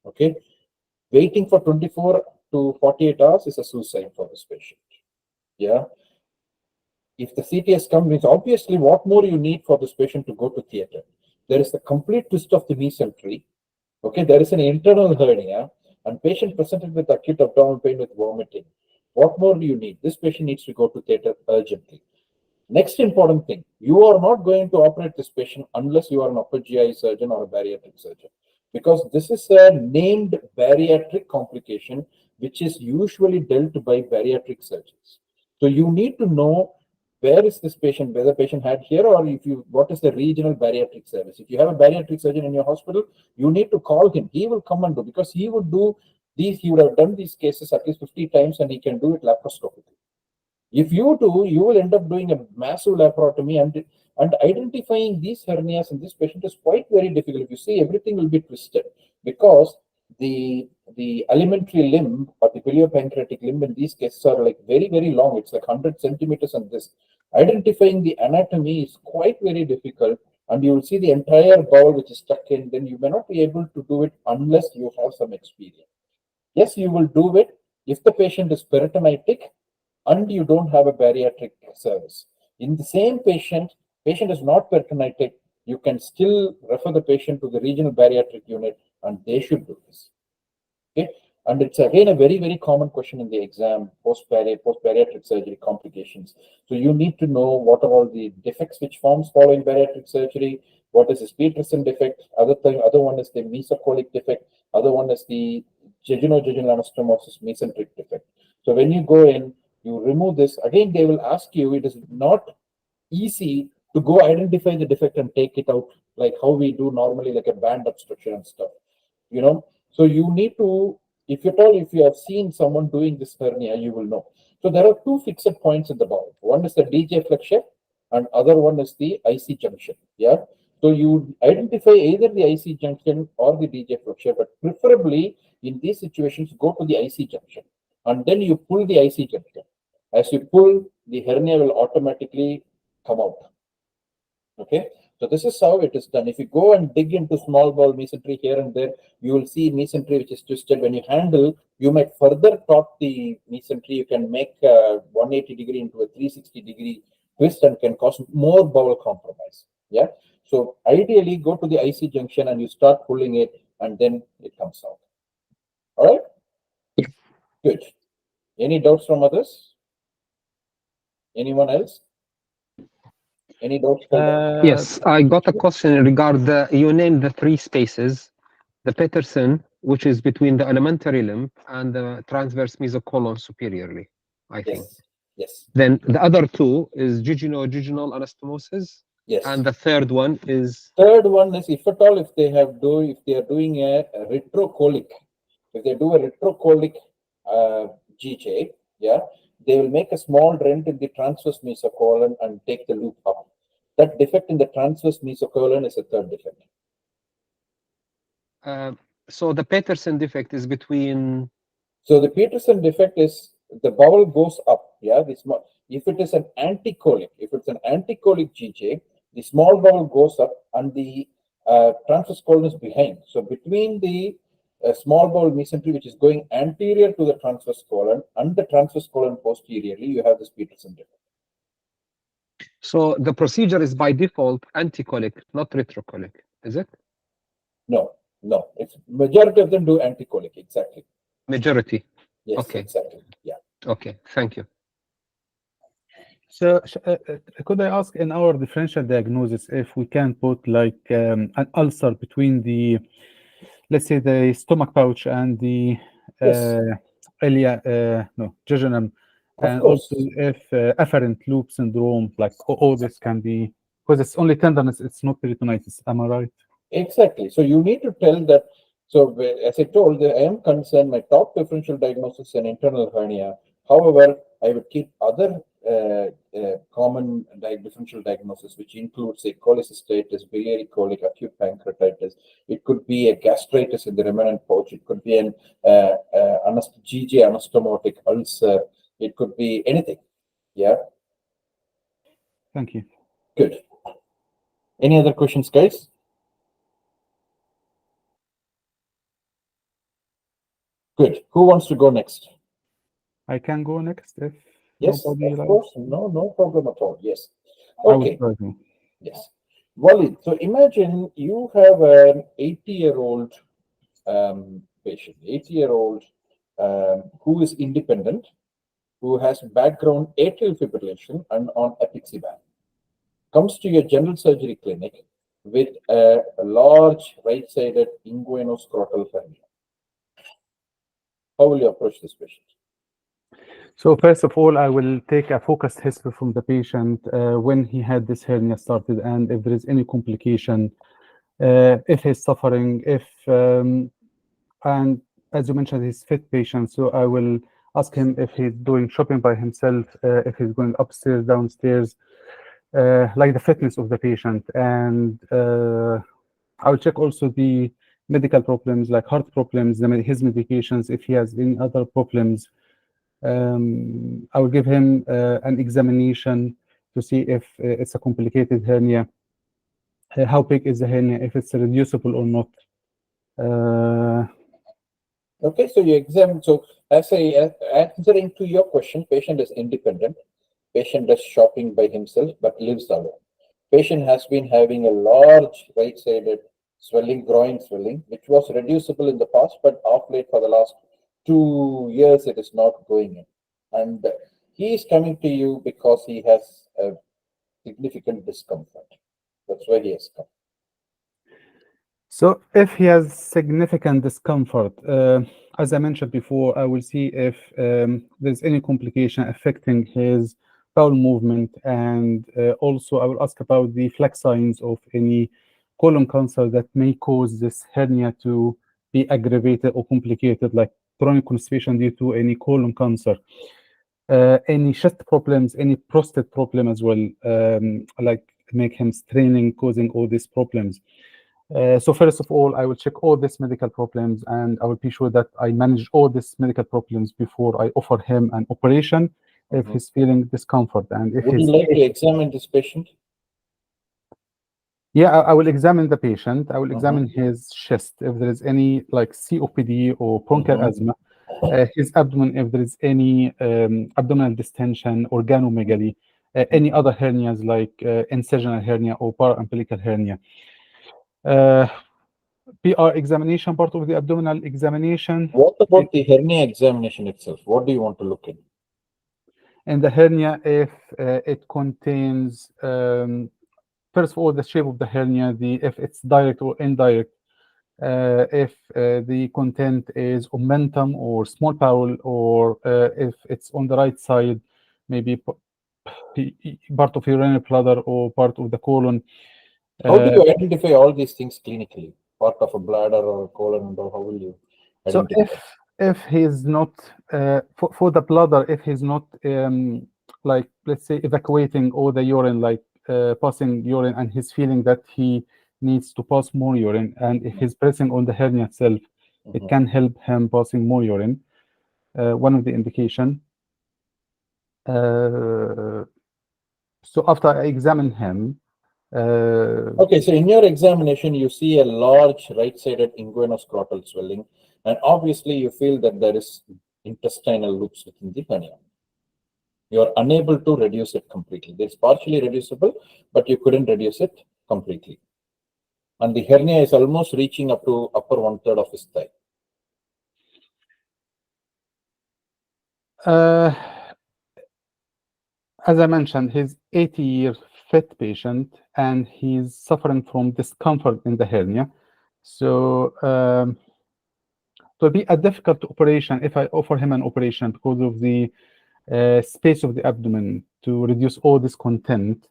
Okay, waiting for 24 to 48 hours is a suicide for this patient. Yeah. If the CTS comes, means obviously what more you need for this patient to go to theater. There is a complete twist of the mesentery. Okay, there is an internal hernia, and patient presented with acute abdominal pain with vomiting. What more do you need? This patient needs to go to theater urgently. Next important thing, you are not going to operate this patient unless you are an upper GI surgeon or a bariatric surgeon, because this is a named bariatric complication which is usually dealt by bariatric surgeons. So you need to know where is this patient, whether the patient had here, or if you, what is the regional bariatric service. If you have a bariatric surgeon in your hospital, you need to call him. He will come and do, because he would do these, he would have done these cases at least 50 times and he can do it laparoscopically. If you do, you will end up doing a massive laparotomy, and identifying these hernias in this patient is quite very difficult. If you see, everything will be twisted because the alimentary limb or the biliopancreatic limb in these cases are like very, very long. It's like 100 centimeters, and this identifying the anatomy is quite very difficult, and you will see the entire bowel which is stuck in. Then you may not be able to do it unless you have some experience. Yes, you will do it if the patient is peritonitic and you don't have a bariatric service. In the same patient is not peritonitic, you can still refer the patient to the regional bariatric unit and they should do this. Okay, and it's again a very, very common question in the exam, post-bariatric surgery complications. So you need to know what are all the defects which forms following bariatric surgery, what is this Peterson defect, other one is the mesocolic defect, other one is the jejunal anastomosis mesenteric defect. So when you go in, you remove this, again they will ask you, it is not easy to go identify the defect and take it out like how we do normally, like a band obstruction and stuff, you know. So you need to, if you have seen someone doing this hernia, you will know. So there are two fixed points in the bowel. One is the DJ flexure and other one is the IC junction. Yeah. So you identify either the IC junction or the DJ flexure, but preferably in these situations, go to the IC junction and then you pull the IC junction. As you pull, the hernia will automatically come out. Okay, so this is how it is done. If you go and dig into small bowel mesentery here and there, you will see mesentery which is twisted. When you handle, you might further taut the mesentery. You can make a 180 degree into a 360 degree twist and can cause more bowel compromise. Yeah, so ideally go to the IC junction and you start pulling it and then it comes out. All right, good. Any doubts from others? Anyone else? Any doubts? Yes, I got a question regarding you named the three spaces, the Peterson, which is between the alimentary limb and the transverse mesocolon superiorly, I think. Yes. Then the other two is jejunal anastomosis. Yes. And the third one is? Third one is if at all, if they are doing a retrocolic, if they do a retrocolic GJ, yeah, they will make a small rent in the transverse mesocolon and take the loop up. That defect in the transverse mesocolon is a third defect. So the Peterson defect is between? So the Peterson defect is the bowel goes up. Yeah, if it is an anticolic, GJ, the small bowel goes up and the transverse colon is behind. So between the small bowel mesentery, which is going anterior to the transverse colon, and the transverse colon posteriorly, you have this Peterson defect. So the procedure is by default anticolic, not retrocolic, is it? No. It's majority of them do anticolic, exactly. Majority. Yes, okay. Exactly. Yeah. Okay, thank you. So, could I ask in our differential diagnosis if we can put like an ulcer between the, let's say, the stomach pouch and the Yes. jejunum, Of and course. also if afferent loop syndrome, like all this can be, because it's only tenderness, it's not peritonitis. Am I right? Exactly. So you need to tell that. So as I told, I am concerned. My top differential diagnosis is an internal hernia. However, I would keep other common differential diagnosis, which includes a cholecystitis, biliary colic, acute pancreatitis. It could be a gastritis in the remnant pouch. It could be an GJ anastomotic ulcer. It could be anything. Yeah. Thank you. Good. Any other questions, guys? Good. Who wants to go next? I can go next if Yes, nobody of likes. course. No problem at all. Yes. I will Okay. try to. Yes. Walid, so imagine you have an 80-year-old patient, 80-year-old who is independent, who has background atrial fibrillation and on apixaban, comes to your general surgery clinic with a large right-sided inguinoscrotal hernia. How will you approach this patient? So first of all, I will take a focused history from the patient when he had this hernia started, and if there is any complication, if he's suffering, and as you mentioned, he's fit patient. So I will ask him if he's doing shopping by himself, if he's going upstairs, downstairs, like the fitness of the patient, and I will check also the medical problems like heart problems, his medications, if he has any other problems. I will give him an examination to see if it's a complicated hernia, how big is the hernia, if it's reducible or not. Okay, so you examine. So as I answering to your question, patient is independent. Patient does shopping by himself but lives alone. Patient has been having a large right-sided swelling, groin swelling, which was reducible in the past, but of late for the last 2 years it is not going in. And he is coming to you because he has a significant discomfort. That's why he has come. So if he has significant discomfort, as I mentioned before, I will see if there's any complication affecting his bowel movement, and also I will ask about the flex signs of any colon cancer that may cause this hernia to be aggravated or complicated, like chronic constipation due to any colon cancer. Any chest problems, any prostate problem as well, like make him straining, causing all these problems. So first of all, I will check all these medical problems, and I will be sure that I manage all these medical problems before I offer him an operation if he's feeling discomfort. And if Would you like to examine this patient? Yeah, I will examine the patient. I will examine his chest if there is any like COPD or bronchial asthma. His abdomen, if there is any abdominal distension, organomegaly, any other hernias like incisional hernia or paraumbilical hernia. PR examination, part of the abdominal examination. What about the hernia examination itself? What do you want to look in? And the hernia, if it contains, first of all, the shape of the hernia, if it's direct or indirect, if the content is omentum or small bowel, or if it's on the right side, maybe part of urinary bladder or part of the colon. How do you identify all these things clinically? Part of a bladder or a colon, or how will you identify? So if he's not for the bladder, if he's not like, let's say, evacuating all the urine, like passing urine, and he's feeling that he needs to pass more urine, and if he's pressing on the hernia itself, it can help him passing more urine. One of the indication. So after I examine him. Okay, so in your examination, you see a large right-sided inguinoscrotal swelling, and obviously you feel that there is intestinal loops within the hernia. You are unable to reduce it completely. It's partially reducible, but you couldn't reduce it completely. And the hernia is almost reaching up to upper 1/3 of his thigh. as I mentioned, he's 80-year fit patient, and he's suffering from discomfort in the hernia. So it will be a difficult operation if I offer him an operation because of the space of the abdomen to reduce all this content.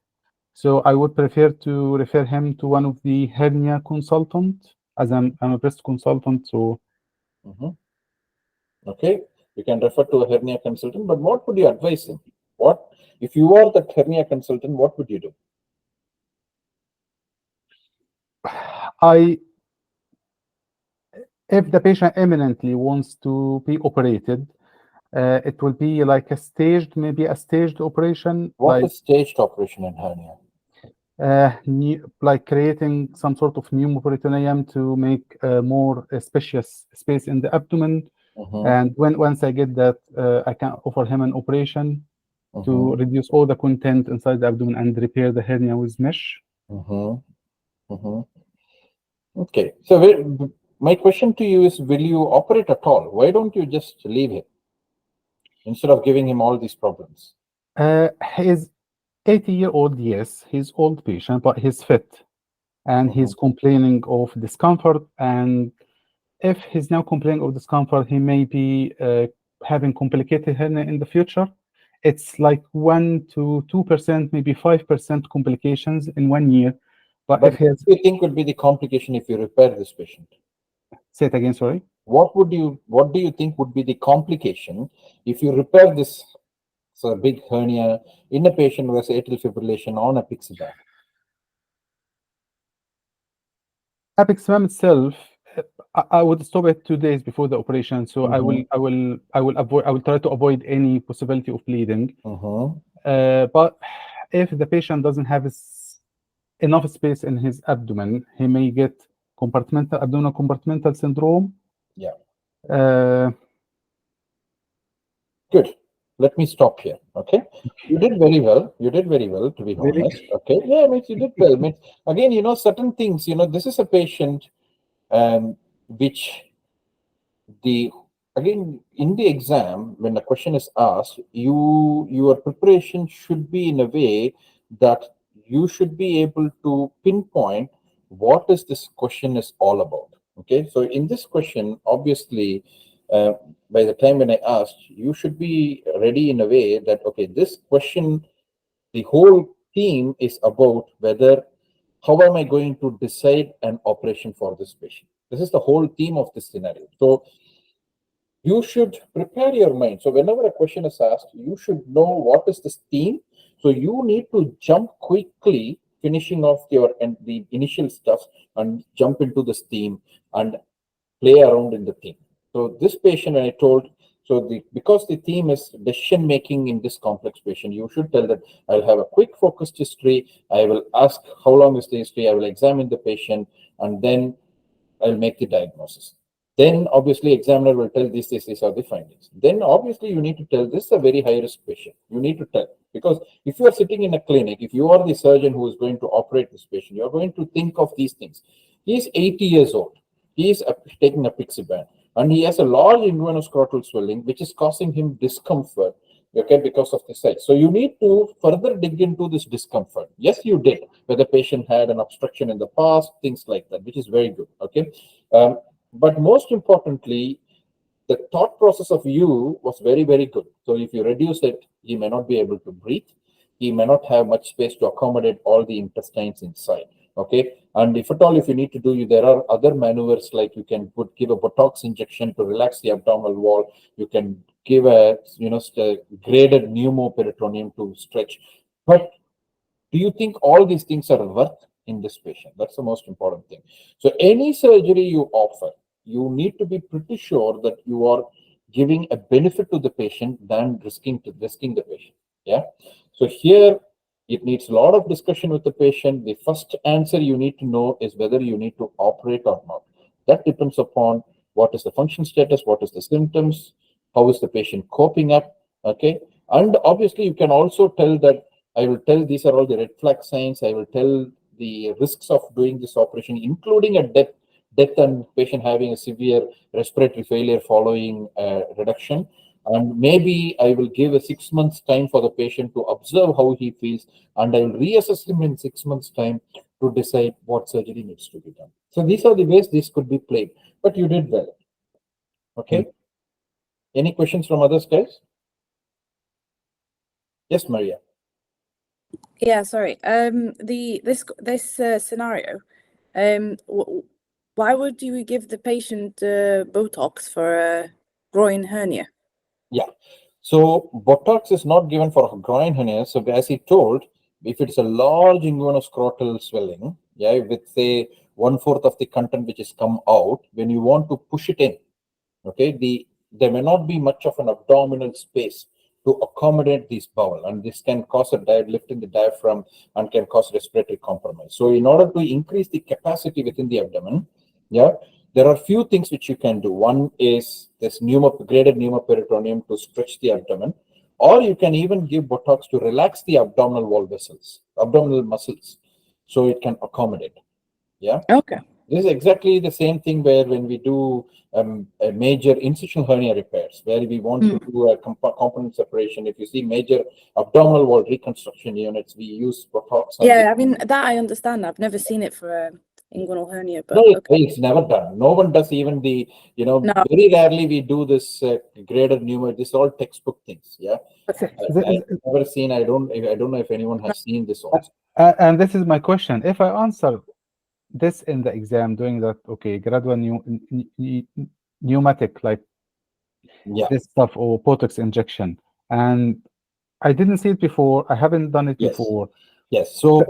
So I would prefer to refer him to one of the hernia consultant, as I'm a breast consultant. So okay, you can refer to a hernia consultant, but what would you advise him? What if you are the hernia consultant, what would you do? If the patient imminently wants to be operated, it will be like maybe a staged operation. What like is staged operation in hernia? Like creating some sort of pneumoperitoneum to make more spacious space in the abdomen. And once I get that, I can offer him an operation to reduce all the content inside the abdomen and repair the hernia with mesh. Okay, so my question to you is, will you operate at all? Why don't you just leave him instead of giving him all these problems? He's 80-year-old, yes, he's old patient, but he's fit, and he's complaining of discomfort. And if he's now complaining of discomfort, he may be having complicated hernia in the future. It's like 1 to 2%, maybe 5% complications in 1 year. But if he has, what do you think would be the complication if you repair this patient? Say it again, sorry. What do you think would be the complication if you repair this big hernia in a patient who has atrial fibrillation on apixaban? Apixaban itself, I would stop it 2 days before the operation. So I will try to avoid any possibility of bleeding. But if the patient doesn't have enough space in his abdomen, he may get abdominal compartmental syndrome. Yeah. Good. Let me stop here. Okay. You did very well. You did very well, to be honest. Okay. Yeah, you did well. Again, certain things, this is a patient which again, in the exam, when a question is asked, your preparation should be in a way that you should be able to pinpoint what is this question is all about. Okay, so in this question, obviously, by the time when I asked, you should be ready in a way that, okay, this question, the whole theme is about how am I going to decide an operation for this patient? This is the whole theme of this scenario. So you should prepare your mind. So whenever a question is asked, you should know what is this theme. So you need to jump quickly, finishing off the initial stuff, and jump into this theme and play around in the theme. So this patient, I told, because the theme is decision making in this complex patient, you should tell that I'll have a quick focused history. I will ask how long is the history. I will examine the patient, and then I'll make the diagnosis. Then obviously examiner will tell these are the findings. Then obviously you need to tell this is a very high risk patient. You need to tell, because if you are sitting in a clinic, if you are the surgeon who is going to operate this patient, you are going to think of these things. He is 80 years old. He is taking apixaban, and he has a large inguinal-scrotal swelling, which is causing him discomfort, okay, because of the size. So you need to further dig into this discomfort. Yes, you did, where the patient had an obstruction in the past, things like that, which is very good, okay? But most importantly, the thought process of you was very, very good. So if you reduce it, he may not be able to breathe. He may not have much space to accommodate all the intestines inside. Okay. And if at all, if you need to do, there are other maneuvers, like you can give a Botox injection to relax the abdominal wall. You can give a, graded pneumoperitoneum to stretch. But do you think all these things are worth in this patient? That's the most important thing. So any surgery you offer, you need to be pretty sure that you are giving a benefit to the patient than risking the patient. Yeah. So here it needs a lot of discussion with the patient. The first answer you need to know is whether you need to operate or not. That depends upon what is the function status, what is the symptoms, how is the patient coping up. Okay. And obviously you can also tell that I will tell these are all the red flag signs. I will tell the risks of doing this operation, including a death and patient having a severe respiratory failure following reduction. And maybe I will give a 6 months time for the patient to observe how he feels, and I will reassess him in 6 months time to decide what surgery needs to be done. So these are the ways this could be played, but you did well. Okay. Any questions from others, guys? Yes, Maria. Yeah, sorry. This scenario, why would you give the patient Botox for a groin hernia? Yeah. So Botox is not given for groin hernia. So as he told, if it's a large inguinoscrotal swelling, yeah, with say 1/4 of the content which is come out, when you want to push it in, okay, there may not be much of an abdominal space to accommodate this bowel, and this can cause a lift in the diaphragm and can cause respiratory compromise. So in order to increase the capacity within the abdomen, yeah, there are few things which you can do. One is this graded pneumoperitoneum to stretch the abdomen, or you can even give Botox to relax the abdominal wall vessels, abdominal muscles, so it can accommodate. Yeah. Okay. This is exactly the same thing where when we do a major incisional hernia repairs, where we want to do a component separation. If you see major abdominal wall reconstruction units, we use Botox. Yeah, I mean, that I understand. I've never seen it for inguinal hernia, but No, okay. it's never done. No one does even the, No. very rarely we do this graded pneumo. This is all textbook things. Yeah. Okay. I've never seen, I don't know if anyone has seen this also. And this is my question. If I answer this in the exam, doing that, okay, gradual pneumatic, like this stuff, or Botox injection, and I didn't see it before, I haven't done it before. Yes. So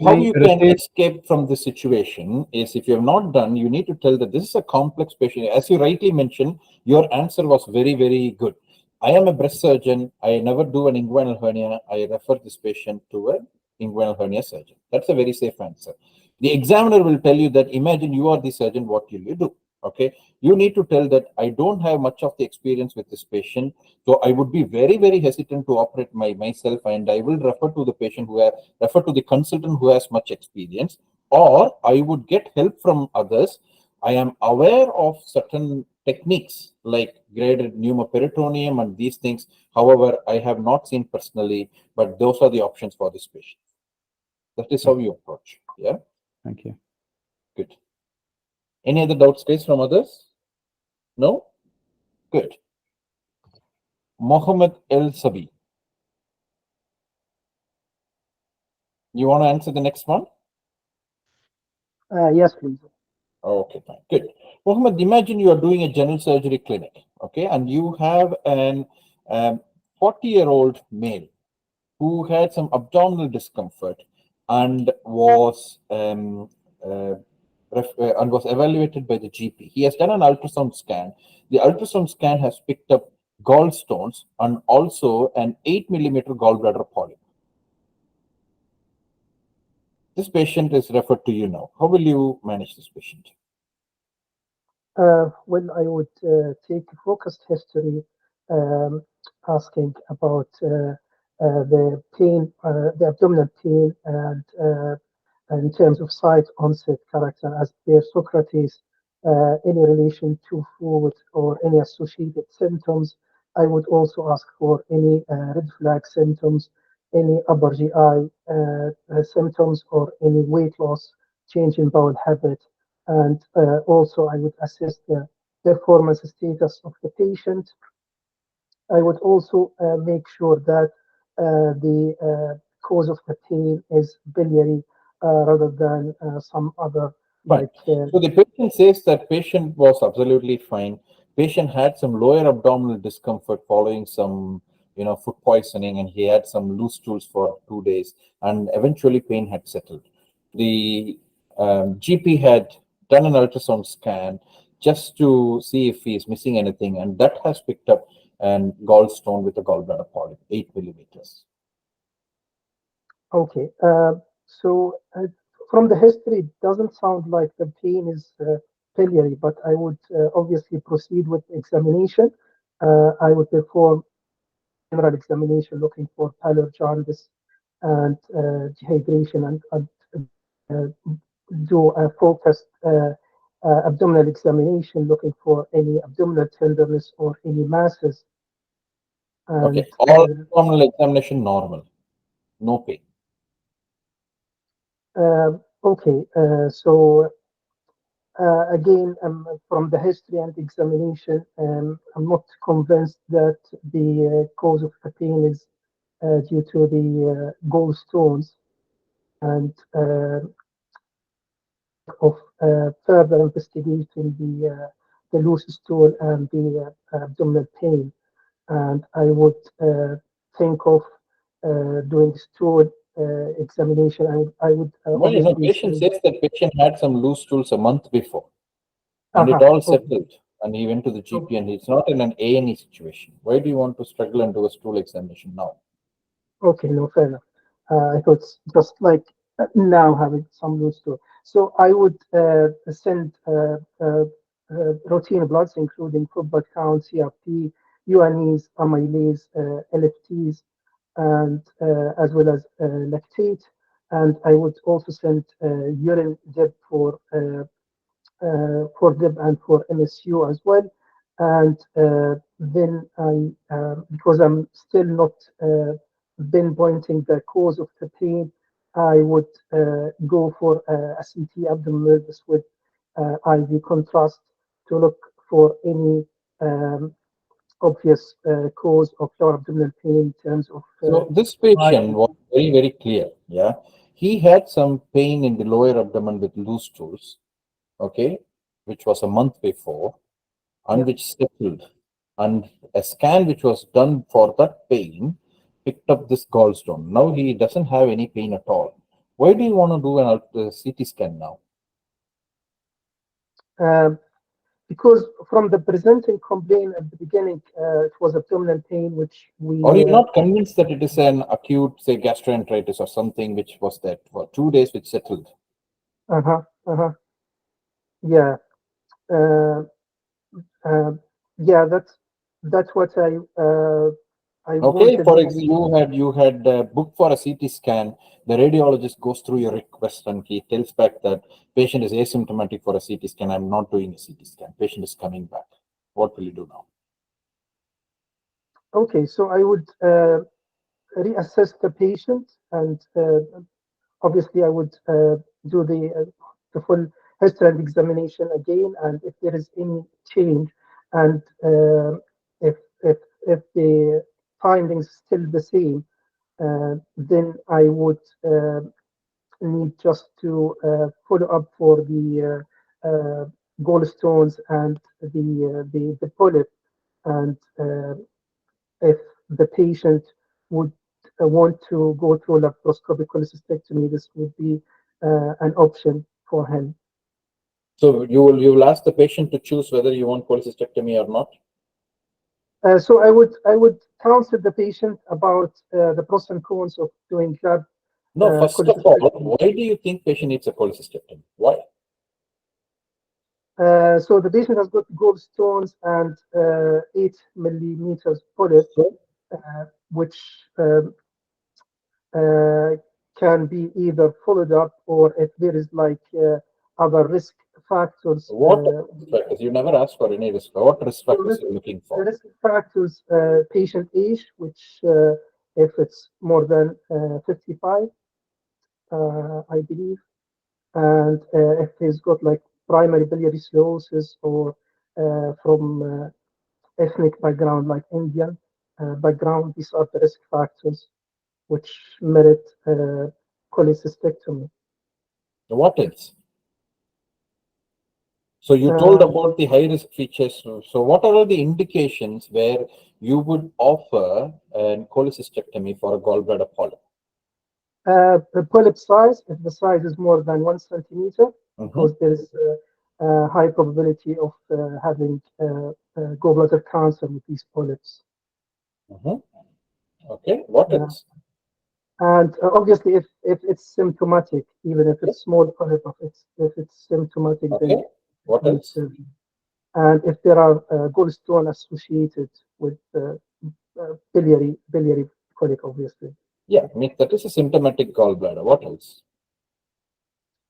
how you can escape from this situation is, if you have not done, you need to tell that this is a complex patient. As you rightly mentioned, your answer was very, very good. I am a breast surgeon. I never do an inguinal hernia. I refer this patient to an inguinal hernia surgeon. That's a very safe answer. The examiner will tell you that, imagine you are the surgeon, what will you do? Okay. You need to tell that I don't have much of the experience with this patient. So I would be very, very hesitant to operate myself, and I will refer to the patient refer to the consultant who has much experience, or I would get help from others. I am aware of certain techniques like graded pneumoperitoneum and these things. However, I have not seen personally, but those are the options for this patient. That is how you approach. Yeah. Thank you. Good. Any other doubts, guys, from others? No? Good. Mohammed El Sabi. You want to answer the next one? Yes, please. Okay, fine. Good. Mohammed, imagine you are doing a general surgery clinic, okay, and you have an 40-year-old male who had some abdominal discomfort and was evaluated by the GP. He has done an ultrasound scan. The ultrasound scan has picked up gallstones and also an 8-millimeter gallbladder polyp. This patient is referred to you now. How will you manage this patient? Well, I would take a focused history, asking about the pain, the abdominal pain, and in terms of site onset character as per Socrates, any relation to food or any associated symptoms. I would also ask for any red flag symptoms, any upper GI symptoms, or any weight loss, change in bowel habit. And also, I would assess the performance status of the patient. I would also make sure that the cause of the pain is biliary rather than some other, Fine. like. So the patient says that patient was absolutely fine. Patient had some lower abdominal discomfort following some, food poisoning, and he had some loose stools for 2 days, and eventually pain had settled. The GP had done an ultrasound scan just to see if he is missing anything, and that has picked up an gallstone with a gallbladder polyp, 8 millimeters. Okay. So from the history, it doesn't sound like the pain is biliary, but I would obviously proceed with examination. I would perform general examination looking for pallor jaundice and dehydration, and do a focused abdominal examination looking for any abdominal tenderness or any masses And Okay, all abdominal examination normal, no pain. okay, so again, from the history and examination, I'm not convinced that the cause of the pain is due to the gallstones, and of further investigating the loose stool and the abdominal pain. And I would think of doing stool examination. I would Well, you know, obviously patient say, says that patient had some loose stools a month before, and it all settled. And he went to the GP, and it's not in an A&E situation. Why do you want to struggle and do a stool examination now? Okay, no, fair enough. I thought it's just like now having some loose stool. So I would send routine bloods, including foot blood count, CRP, UNEs, amylase, LFTs, and as well as lactate. And I would also send urine dip for DIB and for MSU as well. And then because I'm still not pinpointing the cause of the pain, I would go for a CT abdominal with IV contrast to look for any obvious cause of lower abdominal pain in terms of. So this patient was very, very clear. Yeah, he had some pain in the lower abdomen with loose stools. Okay, which was a month before, and which settled. And a scan which was done for that pain picked up this gallstone. Now he doesn't have any pain at all. Why do you want to do an CT scan now? Because from the presenting complaint at the beginning, it was abdominal pain, which we. Or you're not convinced that it is an acute, say, gastroenteritis or something which was there for 2 days, which settled? Yeah. Yeah, that's what I Okay, wanted. for example, you had booked for a CT scan. The radiologist goes through your request and he tells back that patient is asymptomatic for a CT scan. I'm not doing a CT scan. Patient is coming back. What will you do now? Okay, so I would reassess the patient, and obviously I would do the full history and examination again, and if there is any change, and if if the findings still the same, then I would need just to follow up for the gallstones and the polyp, and if the patient would want to go through laparoscopic cholecystectomy, this would be an option for him. So you will ask the patient to choose whether you want cholecystectomy or not? So I would counsel the patient about the pros and cons of doing lab. No, first of all, why do you think patient needs a cholecystectomy? Why? So the patient has got gallstones and 8 millimeters polyp, which can be either followed up, or if there is like other risk factors. What risk factors? You never asked for any risk. What risk factors are you looking for? The risk factors, patient age, which if it's more than 55, I believe, and if he's got like primary biliary cirrhosis or from ethnic background like Indian background, these are the risk factors which merit cholecystectomy. What else? So you told about the high risk features. So what are all the indications where you would offer a cholecystectomy for a gallbladder polyp? The polyp size, if the size is more than 1 centimeter, because there is a high probability of having gallbladder cancer with these polyps. Okay, what else? And obviously, if it's symptomatic, even if it's small polyp, if it's symptomatic, then what else? And if there are gallstone associated with biliary colic, obviously. Yeah, I mean, that is a symptomatic gallbladder. What else?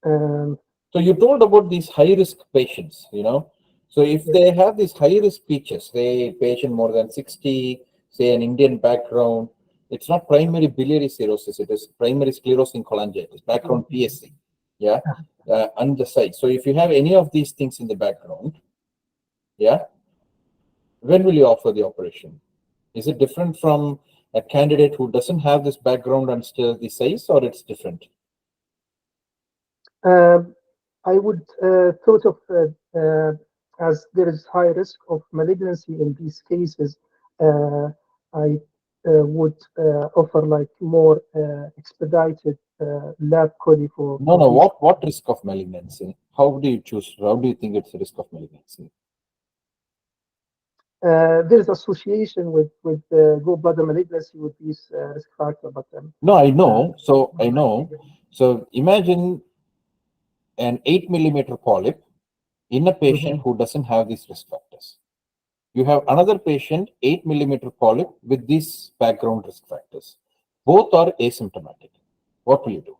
So you told about these high-risk patients, you know. So if they have these high-risk features, say patient more than 60, say an Indian background, it's not primary biliary cirrhosis, it is primary sclerosing cholangitis, background PSC, yeah, and the size. So if you have any of these things in the background, yeah, when will you offer the operation? Is it different from a candidate who doesn't have this background and still the size, or it's different? I would thought of as there is high risk of malignancy in these cases, I would offer like more expedited lab coli for. No, for these. what risk of malignancy? How do you choose? How do you think it's a risk of malignancy? There is association with gallbladder malignancy with these risk factors, but no, I know. So I know. So imagine an 8 millimeter polyp in a patient who doesn't have these risk factors. You have another patient, 8 millimeter polyp with these background risk factors. Both are asymptomatic. What will you do?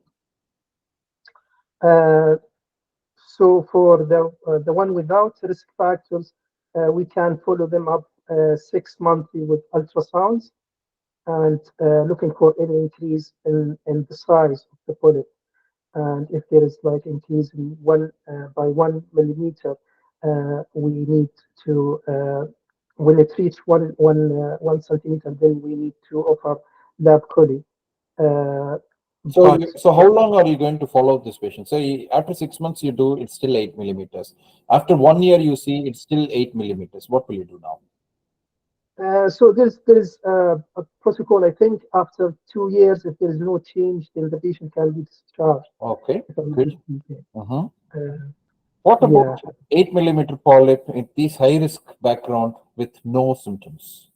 So for the one without risk factors, we can follow them up 6 monthly with ultrasounds and looking for any increase in the size of the polyp. And if there is like increase in by 1 millimeter, we need to when it reaches 1 centimeter, then we need to offer lab coli. So how long are you going to follow this patient? So after 6 months you do, it's still 8 millimeters. After 1 year you see it's still 8 millimeters. What will you do now? So there's a protocol. I think after 2 years, if there is no change, then the patient can be discharged. Okay, good. What about 8 millimeter polyp in this high risk background with no symptoms?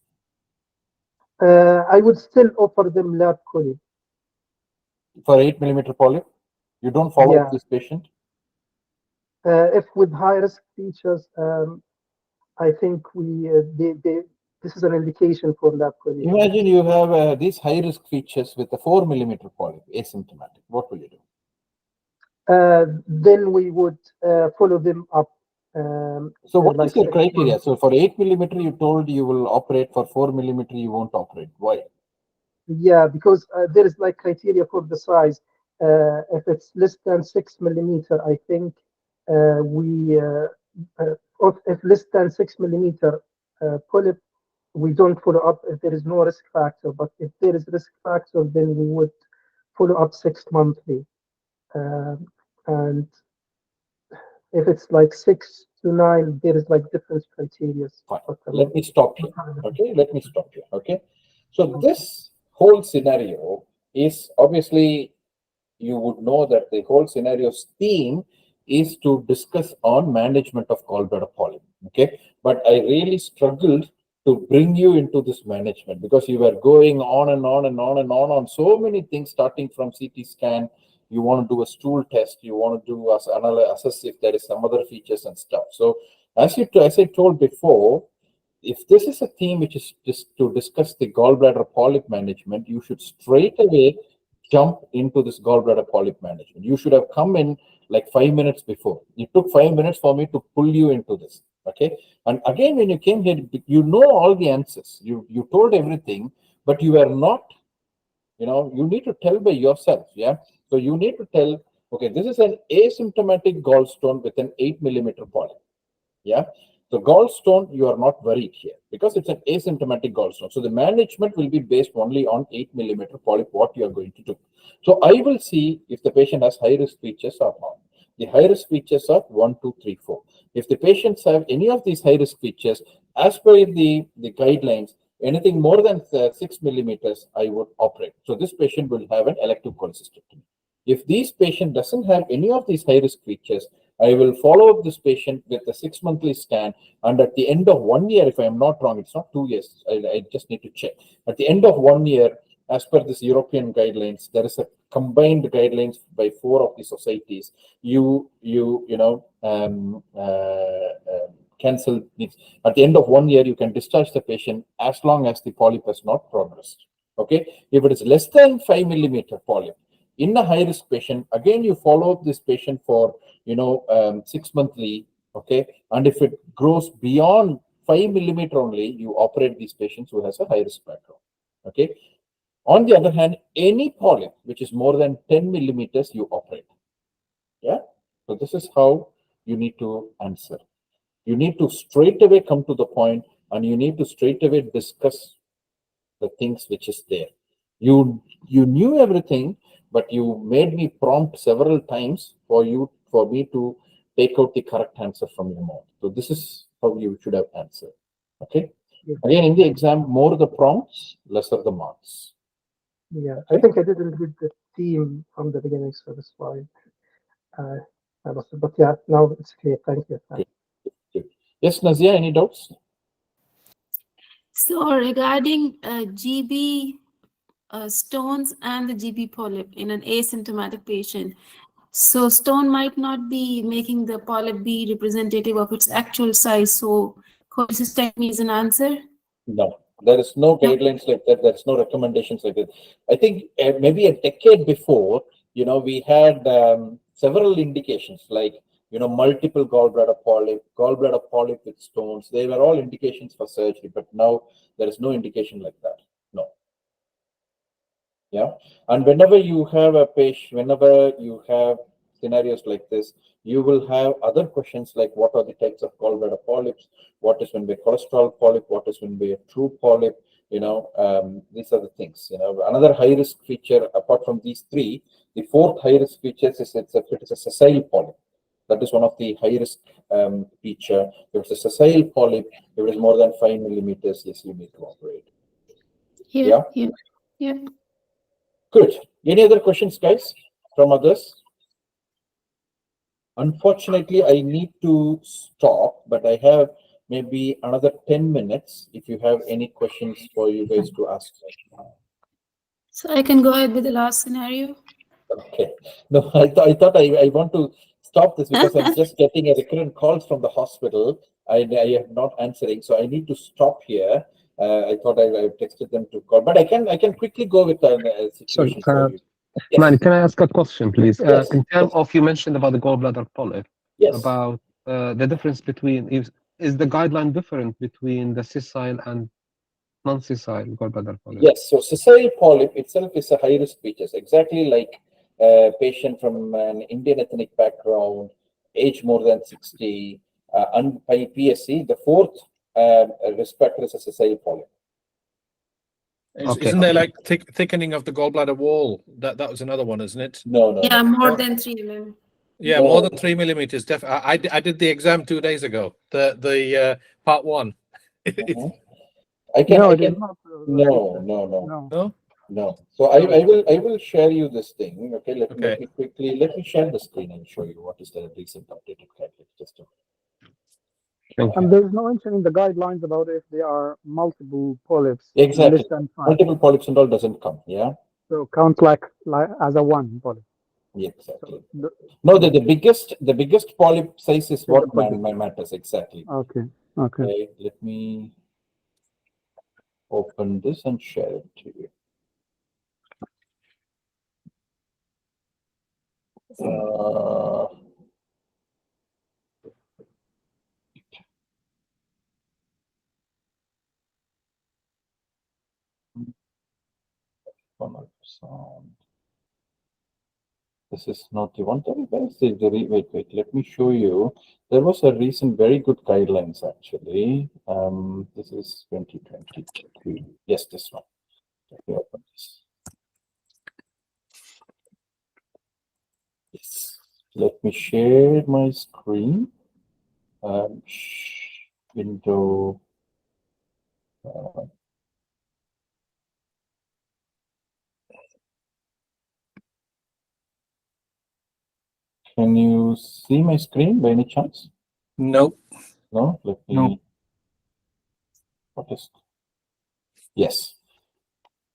I would still offer them lab coli. For 8 millimeter polyp, you don't follow up this patient? If with high risk features, I think this is an indication for lab coli. Imagine you have these high risk features with a 4 millimeter polyp, asymptomatic. What will you do? Then we would follow them up. So what is your criteria? So for 8 millimeter, you told you will operate. For 4 millimeter, you won't operate. Why? Yeah, because there is like criteria for the size. If it's less than 6 millimeter, I think if less than 6 millimeter polyp, we don't follow up if there is no risk factor. But if there is risk factor, then we would follow up 6 monthly. And if it's like 6 to 9, there is like different criteria. Let me stop here. Okay, let me stop here. Okay, so this whole scenario is obviously, you would know that the whole scenario's theme is to discuss on management of gallbladder polyp. Okay, but I really struggled to bring you into this management because you were going on and on and on and on so many things, starting from CT scan. You want to do a stool test. You want to do assess if there is some other features and stuff. So as I told before, if this is a theme which is just to discuss the gallbladder polyp management, you should straight away jump into this gallbladder polyp management. You should have come in like 5 minutes before. It took 5 minutes for me to pull you into this. Okay. And again, when you came here, you know all the answers. You told everything, but you are not, you need to tell by yourself. Yeah. So you need to tell, okay, this is an asymptomatic gallstone with an 8 millimeter polyp. Yeah. So gallstone, you are not worried here because it's an asymptomatic gallstone. So the management will be based only on 8 millimeter polyp, what you are going to do. So I will see if the patient has high risk features or not. The high risk features are 1, 2, 3, 4. If the patients have any of these high risk features, as per the guidelines, anything more than 6 millimeters, I would operate. So this patient will have an elective cholecystectomy. If this patient doesn't have any of these high risk features, I will follow up this patient with a 6 monthly scan, and at the end of 1 year, if I am not wrong, it's not 2 years, I just need to check. At the end of 1 year, as per this European guidelines, there is a combined guidelines by 4 of the societies. Cancel this. At the end of 1 year, you can discharge the patient as long as the polyp has not progressed. Okay, if it is less than 5 millimeter polyp in a high risk patient, again you follow up this patient for 6 monthly. Okay, and if it grows beyond 5 millimeter only, you operate these patients who has a high risk background. Okay. On the other hand, any polyp which is more than 10 millimeters, you operate. Yeah. So this is how you need to answer. You need to straight away come to the point, and you need to straight away discuss the things which is there. You knew everything, but you made me prompt several times for me to take out the correct answer from your mouth. So this is how you should have answered. Okay. Yeah. Again, in the exam, more the prompts, lesser the marks. Yeah, I think I didn't read the theme from the beginning, so that's why I lost it. But yeah, now it's clear. Thank you. Good. Yes, Nazia, any doubts? So regarding GB stones and the GB polyp in an asymptomatic patient, so stone might not be making the polyp be representative of its actual size. So cholecystectomy is an answer? No, there is no guidelines like that. There's no recommendations like that. I think maybe a decade before, we had several indications like, multiple gallbladder polyp with stones. They were all indications for surgery, but now there is no indication like that. No. Yeah. And whenever you have a patient, whenever you have scenarios like this, you will have other questions like what are the types of gallbladder polyps, what is when be cholesterol polyp, what is when be a true polyp, these are the things. Another high risk feature apart from these three, the fourth high risk feature is it is a sessile polyp. That is one of the high risk feature. If it's a sessile polyp, if it is more than 5 millimeters, yes, you need to operate. Yeah. Good. Any other questions, guys, from others? Unfortunately, I need to stop, but I have maybe another 10 minutes if you have any questions for you guys to ask. So I can go ahead with the last scenario. Okay. No, I thought I want to stop this because I'm just getting a recurrent calls from the hospital. I am not answering, so I need to stop here. I thought I texted them to call, but I can quickly go with a situation for you. Yes. Mani, can I ask a question, please? Yes. In terms of, you mentioned about the gallbladder polyp, Yes. about the difference between, is the guideline different between the sessile and non-sessile gallbladder polyp? Yes, so sessile polyp itself is a high risk feature, exactly like a patient from an Indian ethnic background, age more than 60, and by PSC, the fourth risk factor is a sessile polyp. Okay. Isn't there like thickening of the gallbladder wall? That was another one, isn't it? No. Yeah, more than 3 mm. Yeah, No. more than 3 millimeters. I did the exam 2 days ago. The part one. Mhm. No. So I will share you this thing. Okay, let me share the screen and show you what is the recent updated guidelines. Just a minute. And there's no mention in the guidelines about if there are multiple polyps. Exactly. Less than 5. Multiple polyps and all doesn't come. Yeah. So count like as a one polyp. Yeah, exactly. No, the biggest polyp size is what matters exactly. Okay. Let me open this and share it to you. This is not the one. Wait. Let me show you. There was a recent very good guidelines actually. This is 2022. Yes, this one. Let me open this. Yes. Let me share my screen. Window. Can you see my screen by any chance? No. No? Let me. No. What is? Yes.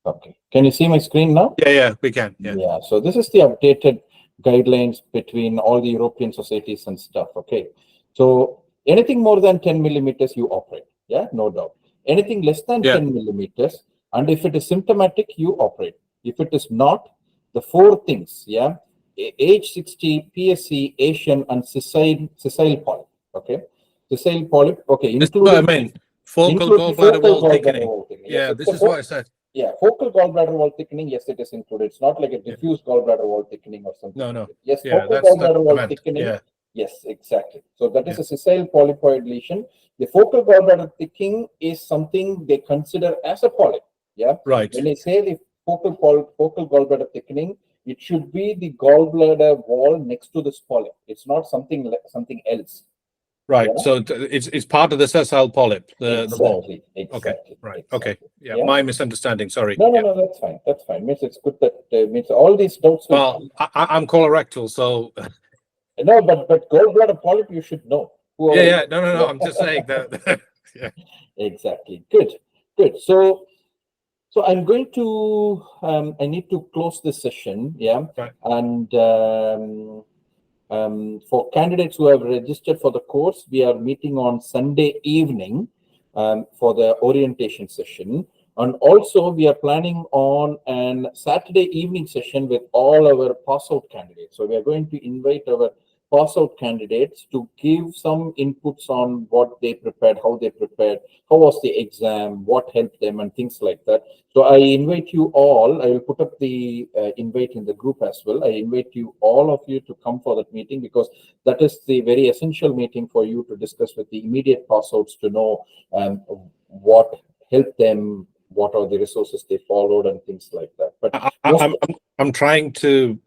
Okay. Can you see my screen now? Yeah, we can. Yeah. So this is the updated guidelines between all the European societies and stuff. Okay. So anything more than 10 millimeters, you operate. Yeah, no doubt. Anything less than 10 millimeters, and if it is symptomatic, you operate. If it is not, the four things. Yeah. Age 60, PSC, Asian, and sessile polyp. Okay. Sessile polyp. Okay, This is what I including mean. Focal including gallbladder wall gallbladder thickening. wall thickening. Yeah, Yes, this is what I said. yeah, focal gallbladder wall thickening. Yes, it is included. It's not like a diffuse gallbladder wall thickening or something. No, no. Like that. Yes, Yeah, focal that's gallbladder what I wall meant. thickening. Yeah. Yes, exactly. So that is a sessile polypoid lesion. The focal gallbladder thickening is something they consider as a polyp. Yeah. Right. When they say the focal gallbladder thickening, it should be the gallbladder wall next to this polyp. It's not something like something else. Right. Yeah? So it's part of the sessile polyp, the wall. Exactly. Okay. Right. Exactly. Okay. Yeah. My misunderstanding. Sorry. No, that's fine. That's fine. Means it's good that means all these doubts. Well, I'm colorectal, so. No, but gallbladder polyp you should know. Yeah. No. I'm just saying that. Yeah. Exactly. Good. So I'm going to I need to close this session. Yeah. Right. And for candidates who have registered for the course, we are meeting on Sunday evening for the orientation session. And also we are planning on an Saturday evening session with all our pass-out candidates. So we are going to invite our pass-out candidates to give some inputs on what they prepared, how they prepared, how was the exam, what helped them, and things like that. So I invite you all, I will put up the invite in the group as well. I invite you, all of you, to come for that meeting, because that is the very essential meeting for you to discuss with the immediate pass-outs to know what helped them, what are the resources they followed, and things like that. But I'm trying to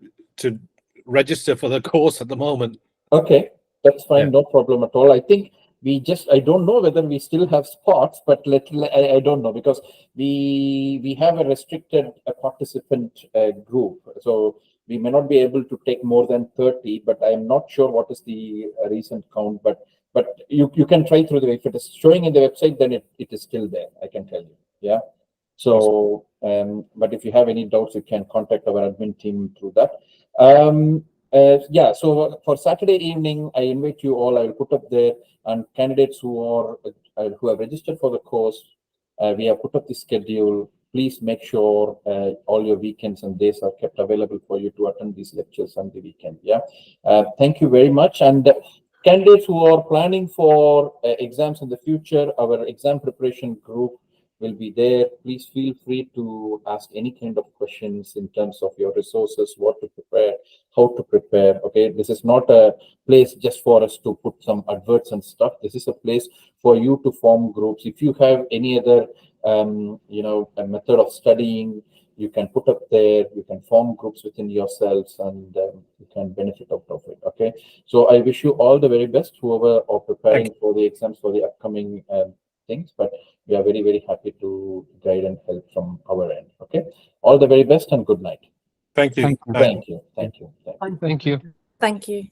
register for the course at the moment. Okay, that's fine. No problem at all. I think I don't know whether we still have spots, but I don't know, because we have a restricted participant group, so we may not be able to take more than 30, but I'm not sure what is the recent count. But you can try through if it is showing in the website, then it is still there, I can tell you. Yeah. So but if you have any doubts, you can contact our admin team through that. Yeah, so for Saturday evening, I invite you all. I will put up there, and candidates who have registered for the course, we have put up the schedule. Please make sure all your weekends and days are kept available for you to attend these lectures on the weekend. Yeah, thank you very much. And candidates who are planning for exams in the future, our exam preparation group will be there. Please feel free to ask any kind of questions in terms of your resources, what to prepare, how to prepare. Okay, this is not a place just for us to put some adverts and stuff. This is a place for you to form groups. If you have any other a method of studying, you can put up there. You can form groups within yourselves, and you can benefit out of it. Okay, so I wish you all the very best, whoever are preparing for the exams for the upcoming things. But we are very, very happy to guide and help from our end. Okay, all the very best and good night. Thank you. Thank you. Thank you. Thank you. Thank you.